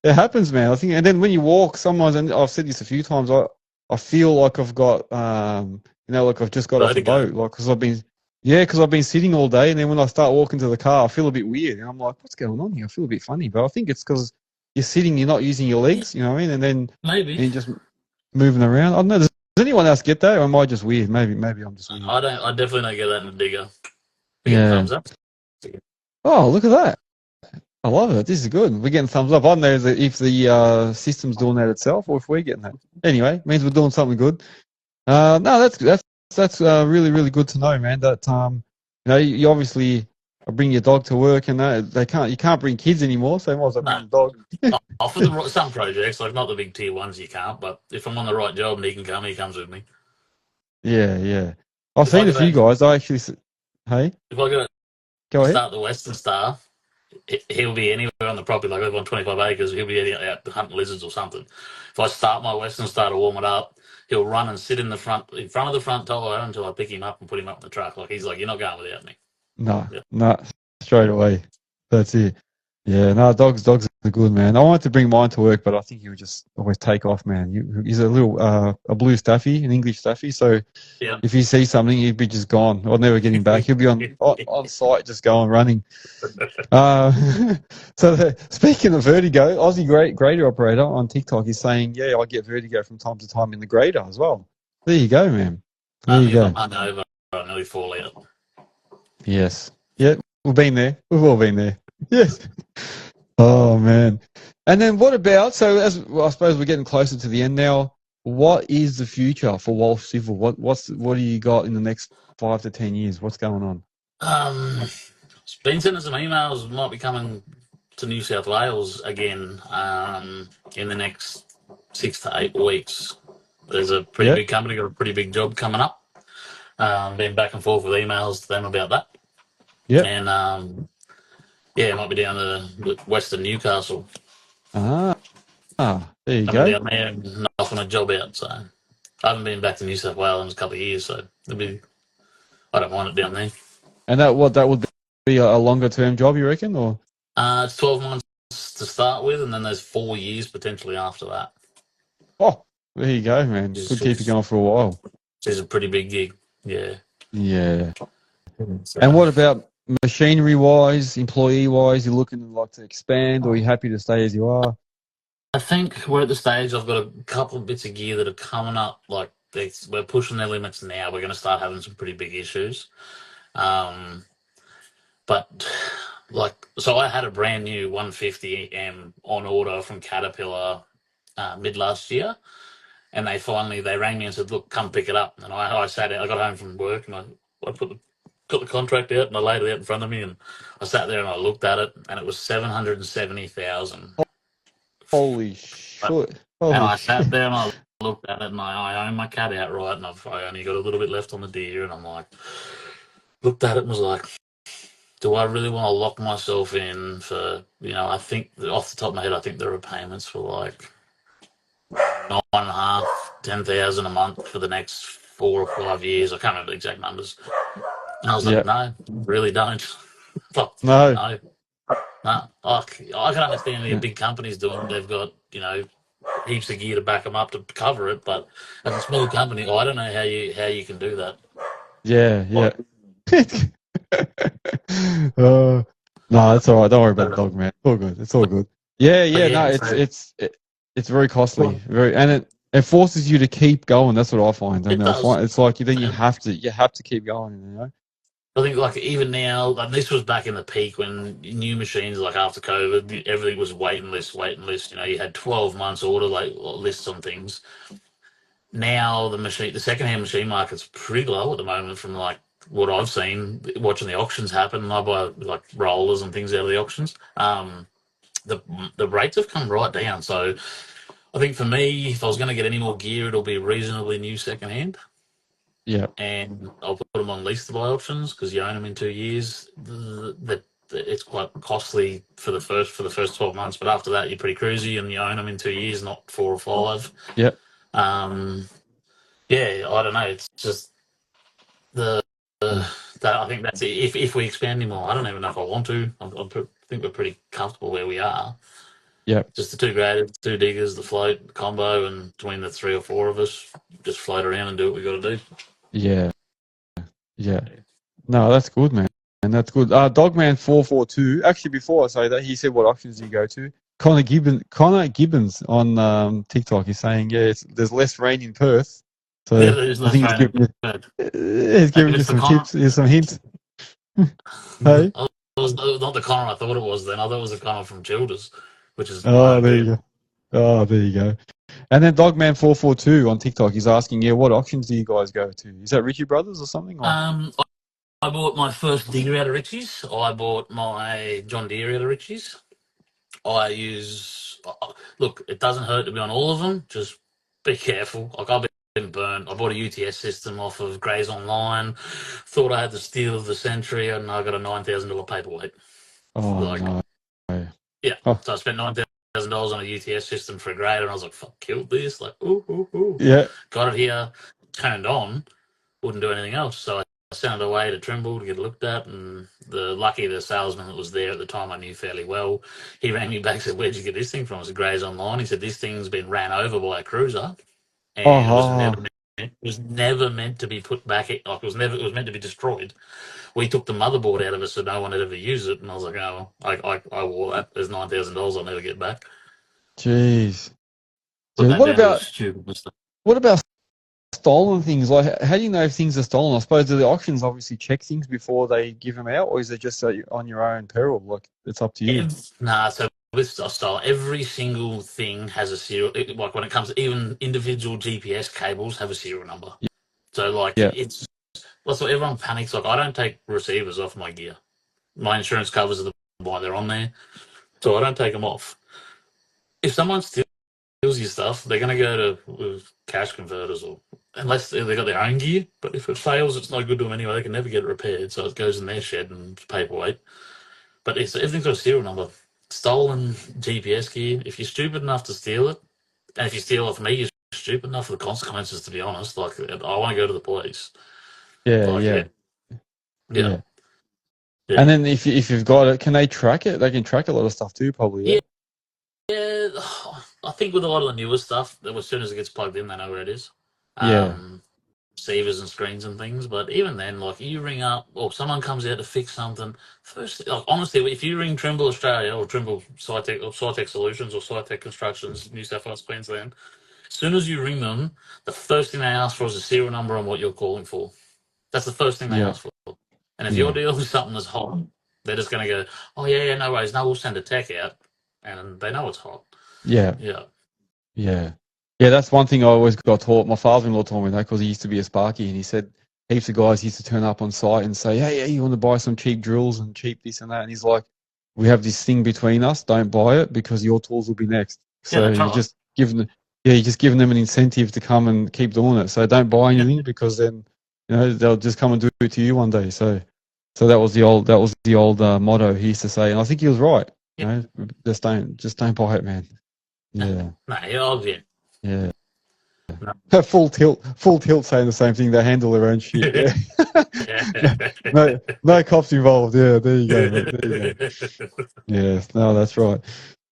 it happens, man. I think, and then when you walk, sometimes, and I've said this a few times, I feel like I've got, like I've just got off the Vertigo. boat, like because I've been sitting all day, and then when I start walking to the car, I feel a bit weird, and I'm like, what's going on here? I feel a bit funny, but I think it's because you're sitting, you're not using your legs, you know what I mean, and then Maybe. you're just moving around. I don't know. Does anyone else get that, or am I just weird? Maybe I'm just weird. I don't. I definitely don't get that in a digger. We get Yeah. thumbs up. Oh, look at that. I love it. This is good. We're getting thumbs up. I don't know if the system's doing that itself or if we're getting that. Anyway, means we're doing something good. No, that's really really good to know, man. That you obviously bring your dog to work, and you can't bring kids anymore, so you might as well bring No. the dog. For some projects, like not the big tier ones, you can't. But if I'm on the right job and he can come, he comes with me. Yeah, yeah. I've If I seen a go few out, guys. Hey, if I go go ahead. start the Western Star, he'll be anywhere on the property. Like I live on 25 acres, he'll be out hunting lizards or something. If I start my Western Star to warm it up, he'll run and sit in front of the front tire until I pick him up and put him up in the truck. Like he's like, you're not going without me. No, Yeah. no, straight away. That's it. Yeah, no, dogs are good, man. I wanted to bring mine to work, but I think he would just always take off, man. He's a little a blue staffy, an English staffy. So Yeah. if he sees something, he'd be just gone. I'd never get him back. He'll be on site, just going running. Speaking of vertigo, Aussie grader operator on TikTok is saying, yeah, I get vertigo from time to time in the grader as well. There you go, man. There you If go. I'm hungover, I nearly fall out. Yes. Yeah, we've been there. We've all been there. Yes. Oh man. And then what about, I suppose we're getting closer to the end now. What is the future for Walsh Civil? What do you got in the next 5 to 10 years? What's going on? Been sending some emails. Might be coming to New South Wales again in the next 6 to 8 weeks. There's a pretty big company got a pretty big job coming up. Been back and forth with emails to them about that. Yeah. And it might be down to Western Newcastle. There you Coming go. down there and knocking a job out. So I haven't been back to New South Wales in a couple of years, so I don't mind it down there. And that would be a longer term job, you reckon, or? It's 12 months to start with, and then there's 4 years potentially after that. Oh, there you go, man. Could keep you going for a while. It's a pretty big gig. Yeah. Yeah. So, And what about machinery wise, employee wise? You looking to expand, or are you happy to stay as you are? I think we're at the stage I've got a couple of bits of gear that are coming up, like we're pushing their limits now. We're going to start having some pretty big issues. But so I had a brand new 150M on order from Caterpillar mid last year, and they rang me and said, "Look, come pick it up." And I sat out. I got home from work and I got the contract out and I laid it out in front of me and I sat there and I looked at it and it was 770,000. Holy shit! And Holy I sat shit! there and I looked at it and I own my cat outright and I only got a little bit left on the deer and I'm like, looked at it and was like, do I really want to lock myself in for, I think off the top of my head, I think there are payments for like 9.5, 10,000 a month for the next 4 or 5 years. I can't remember the exact numbers. And I was Yeah. like, no, really don't. No. No. No. I can understand the Yeah. big companies doing it. They've got, heaps of gear to back them up to cover it. But as a small company, I don't know how you can do that. Yeah. Yeah. Like, No, that's all right. Don't worry about the dog, man. It's all good. It's all good. Yeah. but Yeah. No, yeah, so it's very costly. And it forces you to keep going. That's what I find. it And does. it's like then you have to keep going. You know. I think like even now, like this was back in the peak when new machines, like after COVID, everything was waiting list. You had 12 months order lists on things. Now the secondhand machine market's pretty low at the moment from like what I've seen watching the auctions happen. I buy like rollers and things out of the auctions. The the rates have come right down. So I think for me, if I was going to get any more gear, it'll be reasonably new secondhand. Yeah. And I'll put them on lease to buy options because you own them in 2 years. It's quite costly for the first 12 months, but after that you're pretty cruisy and you own them in 2 years, not 4 or 5. Yeah. Yeah, I don't know. It's just the that I think that's it. If we expand anymore, I don't even know if I want to. Think we're pretty comfortable where we are. Yeah. Just the 2 graders, 2 diggers, the float the combo, and between the 3 or 4 of us, just float around and do what we got to do. Yeah. Yeah. No, that's good, man. And that's good. Dogman442. Actually, before I say that, he said, "What auctions do you go to?" Connor Gibbons on TikTok is saying, "Yeah, there's less rain in Perth." So Yeah, there's I no think training. But he's giving you it's the some Connor. tips, some hints. Hey. It was not the Connor I thought it was. Then I thought it was the Connor from Childers, which is my Oh, there you hometown. go. Oh, there you go. And then Dogman442 on TikTok is asking, "Yeah, what auctions do you guys go to? Is that Ritchie Brothers or something?" Or I bought my first digger out of Ritchie's. I bought my John Deere out of Ritchie's. I use look. It doesn't hurt to be on all of them. Just be careful. Like I've been burnt. I bought a UTS system off of Grays Online. Thought I had the steel of the century, and I got a $9,000 paperweight. oh Like no. yeah, Oh so I spent $9,000 on a UTS system for a grader, and I was like, "Fuck, killed this!" Like ooh, ooh, ooh. yeah. Got it here, turned on, wouldn't do anything else. So I sent it away to Trimble to get looked at, and the salesman that was there at the time I knew fairly well, he rang me back and said, "Where'd you get this thing from?" I said, "Grays Online." He said, "This thing's been ran over by a cruiser, and Oh. it was never meant to be put back. Like it was meant to be destroyed. We took the motherboard out of it so no one had ever used it." And I was like, "Oh, I wore that. There's $9,000 I'll never get back." Jeez. Put Jeez. that down to a stupid mistake. What about stolen things? Like, how do you know if things are stolen? I suppose do the auctions obviously check things before they give them out, or is it just on your own peril? Like, it's up to you. Nah, so with style, every single thing has a serial. Like when it comes, even individual GPS cables have a serial number. So like Yeah. that's what everyone panics. Like I don't take receivers off my gear. My insurance covers why they're on there, so I don't take them off. If someone steals your stuff, they're going to go to cash converters or unless they got their own gear. But if it fails, it's no good to them anyway. They can never get it repaired, so it goes in their shed and it's paperweight. But everything's got a serial number. Stolen GPS gear. If you're stupid enough to steal it, and if you steal it from me, you're stupid enough for the consequences. To be honest, like I want to go to the police. Yeah. Like Yeah. yeah, Yeah. yeah, And then if you've got it, can they track it? They can track a lot of stuff too, probably. Yeah. yeah. Yeah, I think with a lot of the newer stuff, that as soon as it gets plugged in, they know where it is. Yeah. Receivers and screens and things. But even then, like you ring up or someone comes out to fix something, first, like, honestly, if you ring Trimble Australia or Trimble SciTech or SciTech Solutions or SciTech Constructions, New South Wales, Queensland, As soon as you ring them, the first thing they ask for is a serial number on what you're calling for. That's the first thing they Yeah, ask for. And if you're yeah, dealing with something that's hot, they're just going to go, oh, yeah, no worries. No, we'll send a tech out. And they know it's hot. yeah, Yeah. yeah. Yeah, that's one thing I always got taught. My father-in-law told me that because he used to be a Sparky, and he said heaps of guys used to turn up on site and say, hey, you want to buy some cheap drills and cheap this and that? And he's like, we have this thing between us. Don't buy it because your tools will be next. Yeah, So that's right. you're just giving them an incentive to come and keep doing it. So don't buy anything because then, they'll just come and do it to you one day. So that was the old motto he used to say, and I think he was right. Yeah. Just don't buy it, man. Yeah, Yeah. yeah. No. Full tilt saying the same thing. They handle their own shit. Yeah. No cops involved. Yeah, there you go, mate. There you go. Yeah, no, that's right.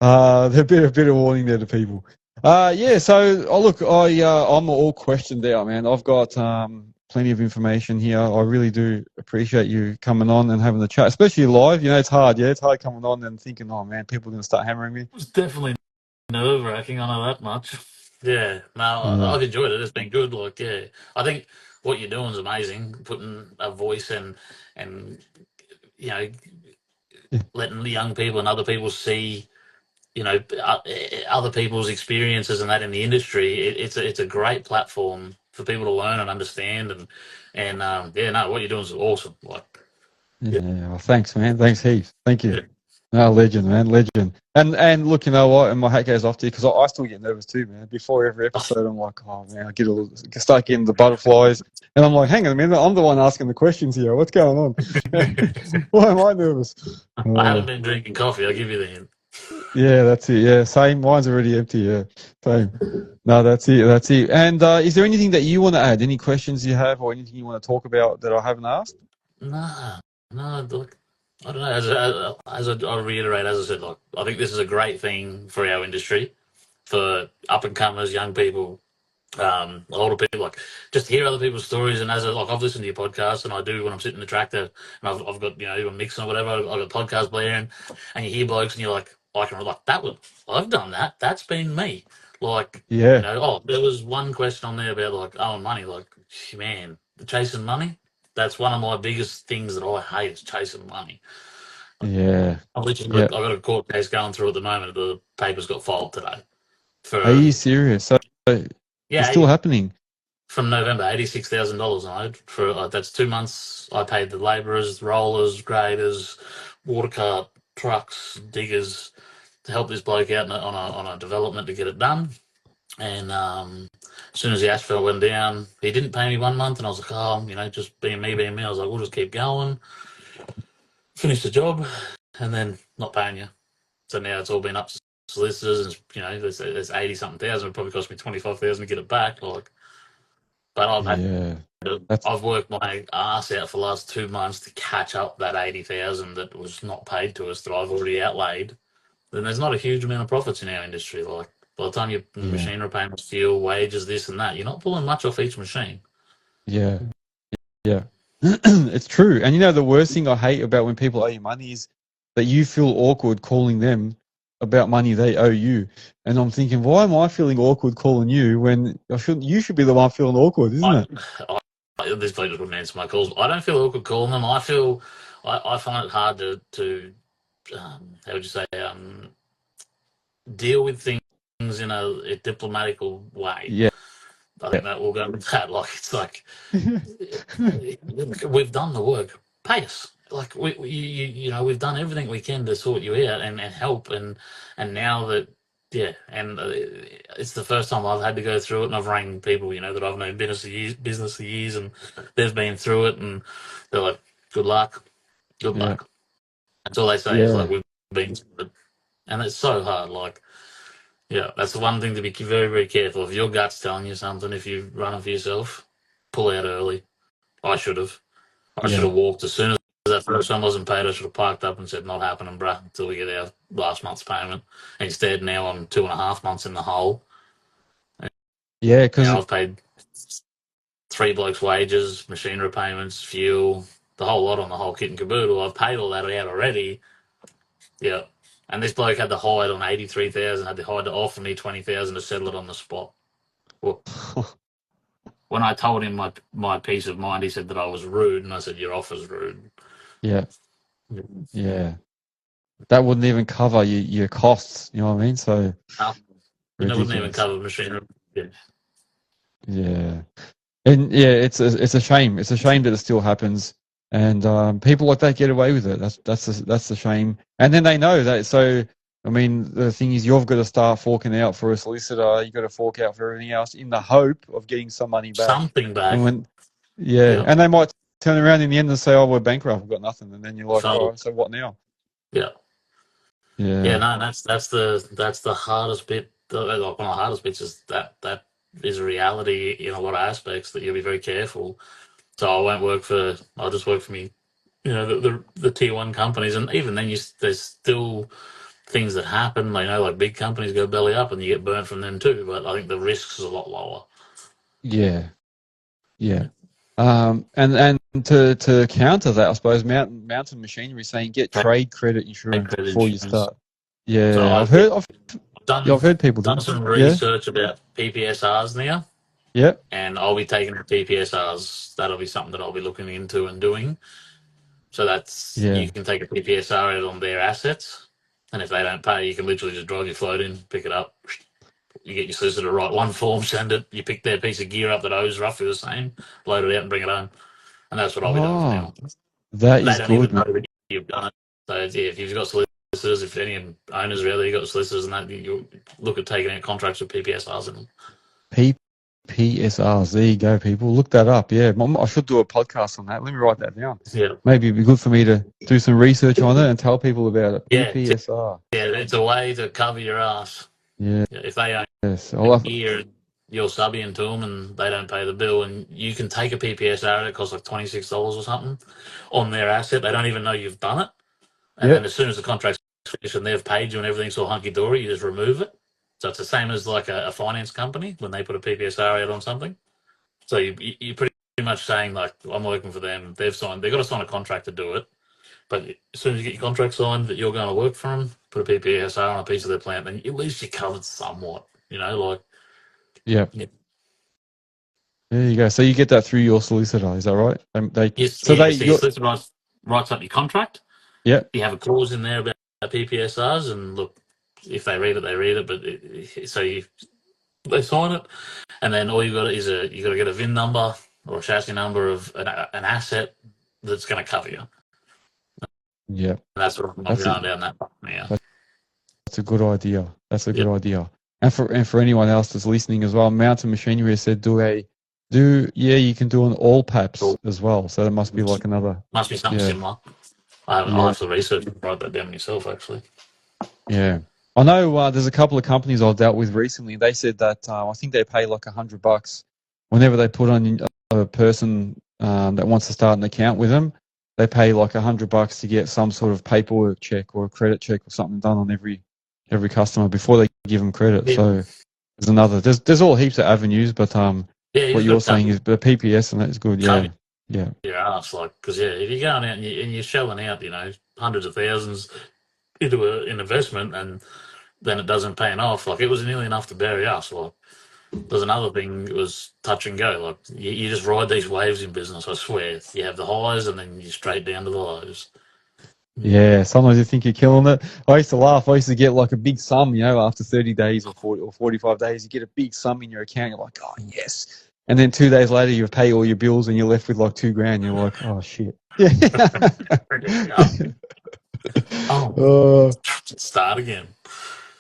A bit of warning there to people. Yeah. So, look, I'm all questioned out, man. I've got plenty of information here. I really do appreciate you coming on and having the chat, especially live. It's hard. Yeah, it's hard coming on and thinking, oh man, people are going to start hammering me. It was definitely nerve-wracking, I know that much. Yeah, no, Yeah, I've enjoyed it. It's been good. Like, yeah, I think what you're doing is amazing. Putting a voice and you know, letting the young people and other people see, other people's experiences and that in the industry. It's a great platform for people to learn and understand. And yeah, no, what you're doing is awesome. Like, yeah, yeah. Well, thanks, man. Thanks heaps. Thank you. yeah. No, legend, man, legend. And look, you know what? And my hat goes off to you because I still get nervous too, man. Before every episode, I'm like, oh man, start getting the butterflies, and I'm like, hang on a minute, I'm the one asking the questions here. What's going on? Why am I nervous? I haven't been drinking coffee. I'll give you the hint. Yeah, that's it. Yeah, same. Mine's already empty. Yeah, same. No, that's it. That's it. And is there anything that you want to add? Any questions you have, or anything you want to talk about that I haven't asked? Nah, no, look, I don't know. I'll reiterate, as I said, like, I think this is a great thing for our industry, for up and comers, young people, older people. Like, just hear other people's stories. And I've listened to your podcast, and I do when I'm sitting in the tractor, and I've got even mixing or whatever. I've got podcast blaring, and you hear blokes, and you're like, I can like that. I've done that. That's been me. Like, Yeah, there was one question on there about like owing money. Like, man, chasing money. That's one of my biggest things that I hate is chasing money. yeah, I've yeah. got a court case going through at the moment. The papers got filed today Are for you serious? So it's yeah, still happening. from November, $86,000 I owed for that's 2 months. I paid the labourers, rollers, graders, water cart, trucks, diggers to help this bloke out on a development to get it done. And as soon as the asphalt went down, he didn't pay me 1 month, and I was like, oh, just being me. I was like, we'll just keep going, finish the job, and then not paying you. So now it's all been up to solicitors, and there's 80 something thousand. It probably cost me 25,000 to get it back. Like, but Yeah, that's I've worked my ass out for the last 2 months to catch up that 80,000 that was not paid to us that I've already outlaid. Then there's not a huge amount of profits in our industry. Like, by the time your yeah, machine repayments, fuel, wages, this and that, you're not pulling much off each machine. yeah, yeah. It's true. And the worst thing I hate about when people owe you money is that you feel awkward calling them about money they owe you. And I'm thinking, why am I feeling awkward calling you when you should be the one feeling awkward, isn't I, it? these people wouldn't answer my calls. I don't feel awkward calling them. I find it hard to how would you say, deal with things in a diplomatical way. Yeah. I think that will go with that. Like, it's like, we've done the work. Pay us. Like, we've done everything we can to sort you out and help. And now that, yeah, and it's the first time I've had to go through it, and I've rang people, that I've known business for years, and they've been through it, and they're like, good luck, good Yeah. luck. That's all they say is like, Yeah. we've been through it. And it's so hard. Like, yeah, that's the one thing to be very, very careful. If your gut's telling you something, if you're running for yourself, pull out early. I should have. I should Yeah. have walked as soon as that first one wasn't paid. I should have parked up and said, "Not happening, bruh, until we get our last month's payment." Instead, now I'm 2.5 months in the hole. Yeah. Because I've paid 3 blokes' wages, machine repayments, fuel, the whole lot on the whole kit and caboodle. I've paid all that out already. Yeah. And this bloke had the hide on 83,000, had the hide to offer me 20,000 to settle it on the spot. Well, when I told him my peace of mind, he said that I was rude, and I said, your offer's rude. Yeah. Yeah. That wouldn't even cover your costs, you know what I mean? So No, it wouldn't even ridiculous. cover machinery. Yeah. Yeah. And yeah, it's a shame. It's a shame that it still happens, and people like that get away with it. That's the shame. And then they know that. So I mean, the thing is, you've got to start forking out for a solicitor. You've got to fork out for everything else in the hope of getting some money back. Something back. And when, yeah, Yeah. and they might turn around in the end and say, "Oh, we're bankrupt. We've got nothing." And then you're like, So, "Oh, so what now?" yeah. Yeah. Yeah, no, that's the hardest bit. Like one of the hardest bits is that is a reality in a lot of aspects that you'll be very careful. So I won't work for. I'll just work for me. You know, the tier one companies, and even then, there's still things that happen. You know, like big companies go belly up, and you get burnt from them too. But I think the risks is a lot lower. Yeah. Yeah. And to counter that, I suppose Mountain Machinery saying get trade credit Trade insurance credit before you insurance. start. So Yeah, I've I've heard people do done it. some Yeah, research about PPSRs now, yeah, and I'll be taking the PPSRs. That'll be something that I'll be looking into and doing. So that's yeah. you can take a PPSR out on their assets, and if they don't pay, you can literally just drive your float in, pick it up. You get your solicitor to write one form, send it. You pick their piece of gear up that owes roughly the same, load it out, and bring it home. And that's what I'll be doing from Oh, now. that They is don't good, even man. know that you've done it. So yeah, if you've got solicitors, if any owners really got solicitors, and that you look at taking out contracts with PPSRs in them. PPSRs. There you go, people. Look that up. Yeah, I should do a podcast on that. Let me write that down. Yeah, Maybe it'd be good for me to do some research on it and tell people about it. yeah, PPSR. yeah. It's a way to cover your ass. Yeah, Yeah, if they own yes. a gear, you're subbing to them, and they don't pay the bill, and you can take a PPSR. It costs like $26 or something on their asset. They don't even know you've done it, and then Yep. as soon as the contract's finished and they've paid you and everything's all hunky dory, you just remove it. So it's the same as like a finance company when they put a PPSR out on something. So you're pretty much saying like, I'm working for them. They've got to sign a contract to do it. But as soon as you get your contract signed that you're going to work for them, put a PPSR on a piece of their plant, then at least you're covered somewhat. You know, like Yep. yeah, There you go. So you get that through your solicitor, is that right? yes, So yeah. they, So your solicitor writes up your contract. yeah, You have a clause in there about PPSRs, and look, if they read it, they read it. But they sign it, and then all you got is you got to get a VIN number or a chassis number of an asset that's going to cover you. yeah. And that's what I'm That's a going down that path now. that's a good idea. That's a good Yep. idea. And for anyone else that's listening as well, Mountain Machinery has said you can do an all paps Cool. as well. So there must be like another. Must be something Yeah, similar. I'll yeah, have to research and write that down myself, actually. yeah. I know there's a couple of companies I've dealt with recently. They said that I think they pay like $100 whenever they put on a person that wants to start an account with them. They pay like $100 to get some sort of paperwork check or a credit check or something done on every customer before they give them credit. Yeah, So there's all heaps of avenues, but yeah, you what just you're got to saying is the PPS and that is good. cover Yeah, yeah, your ass, like, because if you're going out and you're shelling out, hundreds of thousands into an investment, and then it doesn't pay off, like it was nearly enough to bury us. Like, there's another thing that was touch and go. Like you just ride these waves in business. I swear, you have the highs and then you're straight down to the lows. yeah. Sometimes you think you're killing it. I used to laugh. I used to get like a big sum, after 30 days or 40 or 45 days, you get a big sum in your account. You're like, oh yes. And then 2 days later, you pay all your bills and you're left with like $2,000. You're like, oh shit. Yeah. Oh, start again.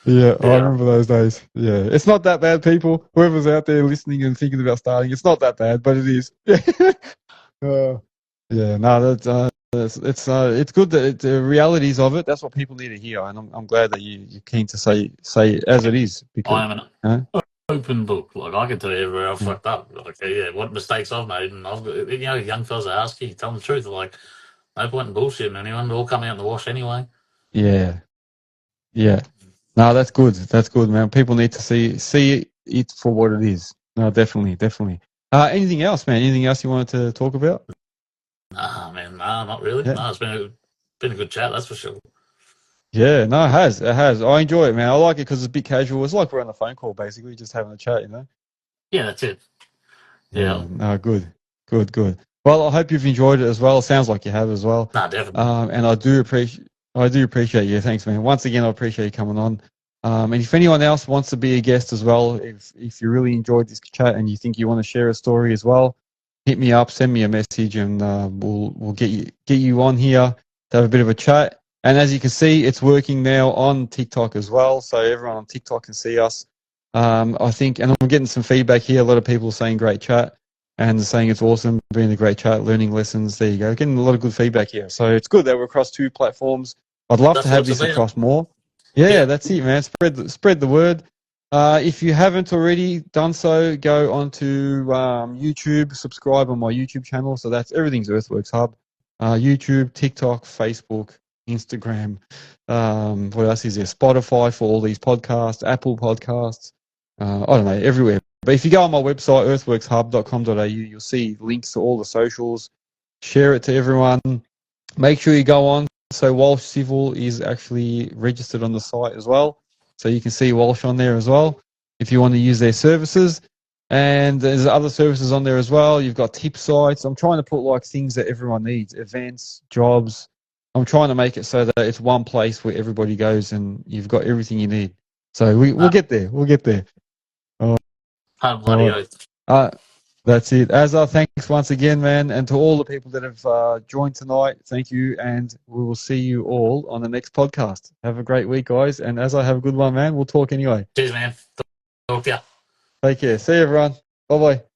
Yeah, I Yeah, remember those days. Yeah, it's not that bad, people. Whoever's out there listening and thinking about starting, it's not that bad, but it is. uh, yeah, no, it's good that the realities of it. That's what people need to hear, and I'm glad that you're keen to say it as it is because. I am an Huh? open book. Like I can tell you everywhere I've Yeah. fucked up. Like what mistakes I've made, and I've got young fellas that ask you, tell them the truth. Like no point in bullshitting anyone. It'll all come out in the wash anyway. Yeah, yeah. No, that's good. That's good, man. People need to see it for what it is. No, definitely, definitely. Anything else, man? Anything else you wanted to talk about? Nah, man, nah, not really. Yeah. Nah, it's been a good chat, that's for sure. Yeah, no, it has. It has. I enjoy it, man. I like it because it's a bit casual. It's like we're on the phone call, basically, just having a chat, Yeah, that's it. Yeah, Yeah. no, good, good, good. Well, I hope you've enjoyed it as well. Sounds like you have as well. No, definitely. And I do appreciate you. Thanks, man. Once again, I appreciate you coming on. And if anyone else wants to be a guest as well, if you really enjoyed this chat and you think you want to share a story as well, hit me up, send me a message, and we'll get you on here to have a bit of a chat. And as you can see, it's working now on TikTok as well, so everyone on TikTok can see us. I think, and I'm getting some feedback here. A lot of people saying great chat and saying it's awesome, being a great chat, learning lessons. There you go. Getting a lot of good feedback here. So it's good that we're across 2 platforms. I'd love to That's what have it's this about. across more. Yeah, Yeah. that's it, man. Spread the word. If you haven't already done so, go onto YouTube, subscribe on my YouTube channel. So that's everything's Earthworks Hub. YouTube, TikTok, Facebook, Instagram. What else is there? Spotify for all these podcasts, Apple Podcasts. I don't know, everywhere. But if you go on my website, earthworkshub.com.au, you'll see links to all the socials. Share it to everyone. Make sure you go on. So Walsh Civil is actually registered on the site as well. So you can see Walsh on there as well if you want to use their services. And there's other services on there as well. You've got tip sites. I'm trying to put like things that everyone needs, events, jobs. I'm trying to make it so that it's one place where everybody goes and you've got everything you need. So we'll get there. We'll get there. All Bloody right. oath. That's it. Thanks once again, man. And to all the people that have joined tonight, thank you. And we will see you all on the next podcast. Have a great week, guys. And have a good one, man. We'll talk anyway. Cheers, man. Talk to ya. Take care. See you, everyone. Bye-bye.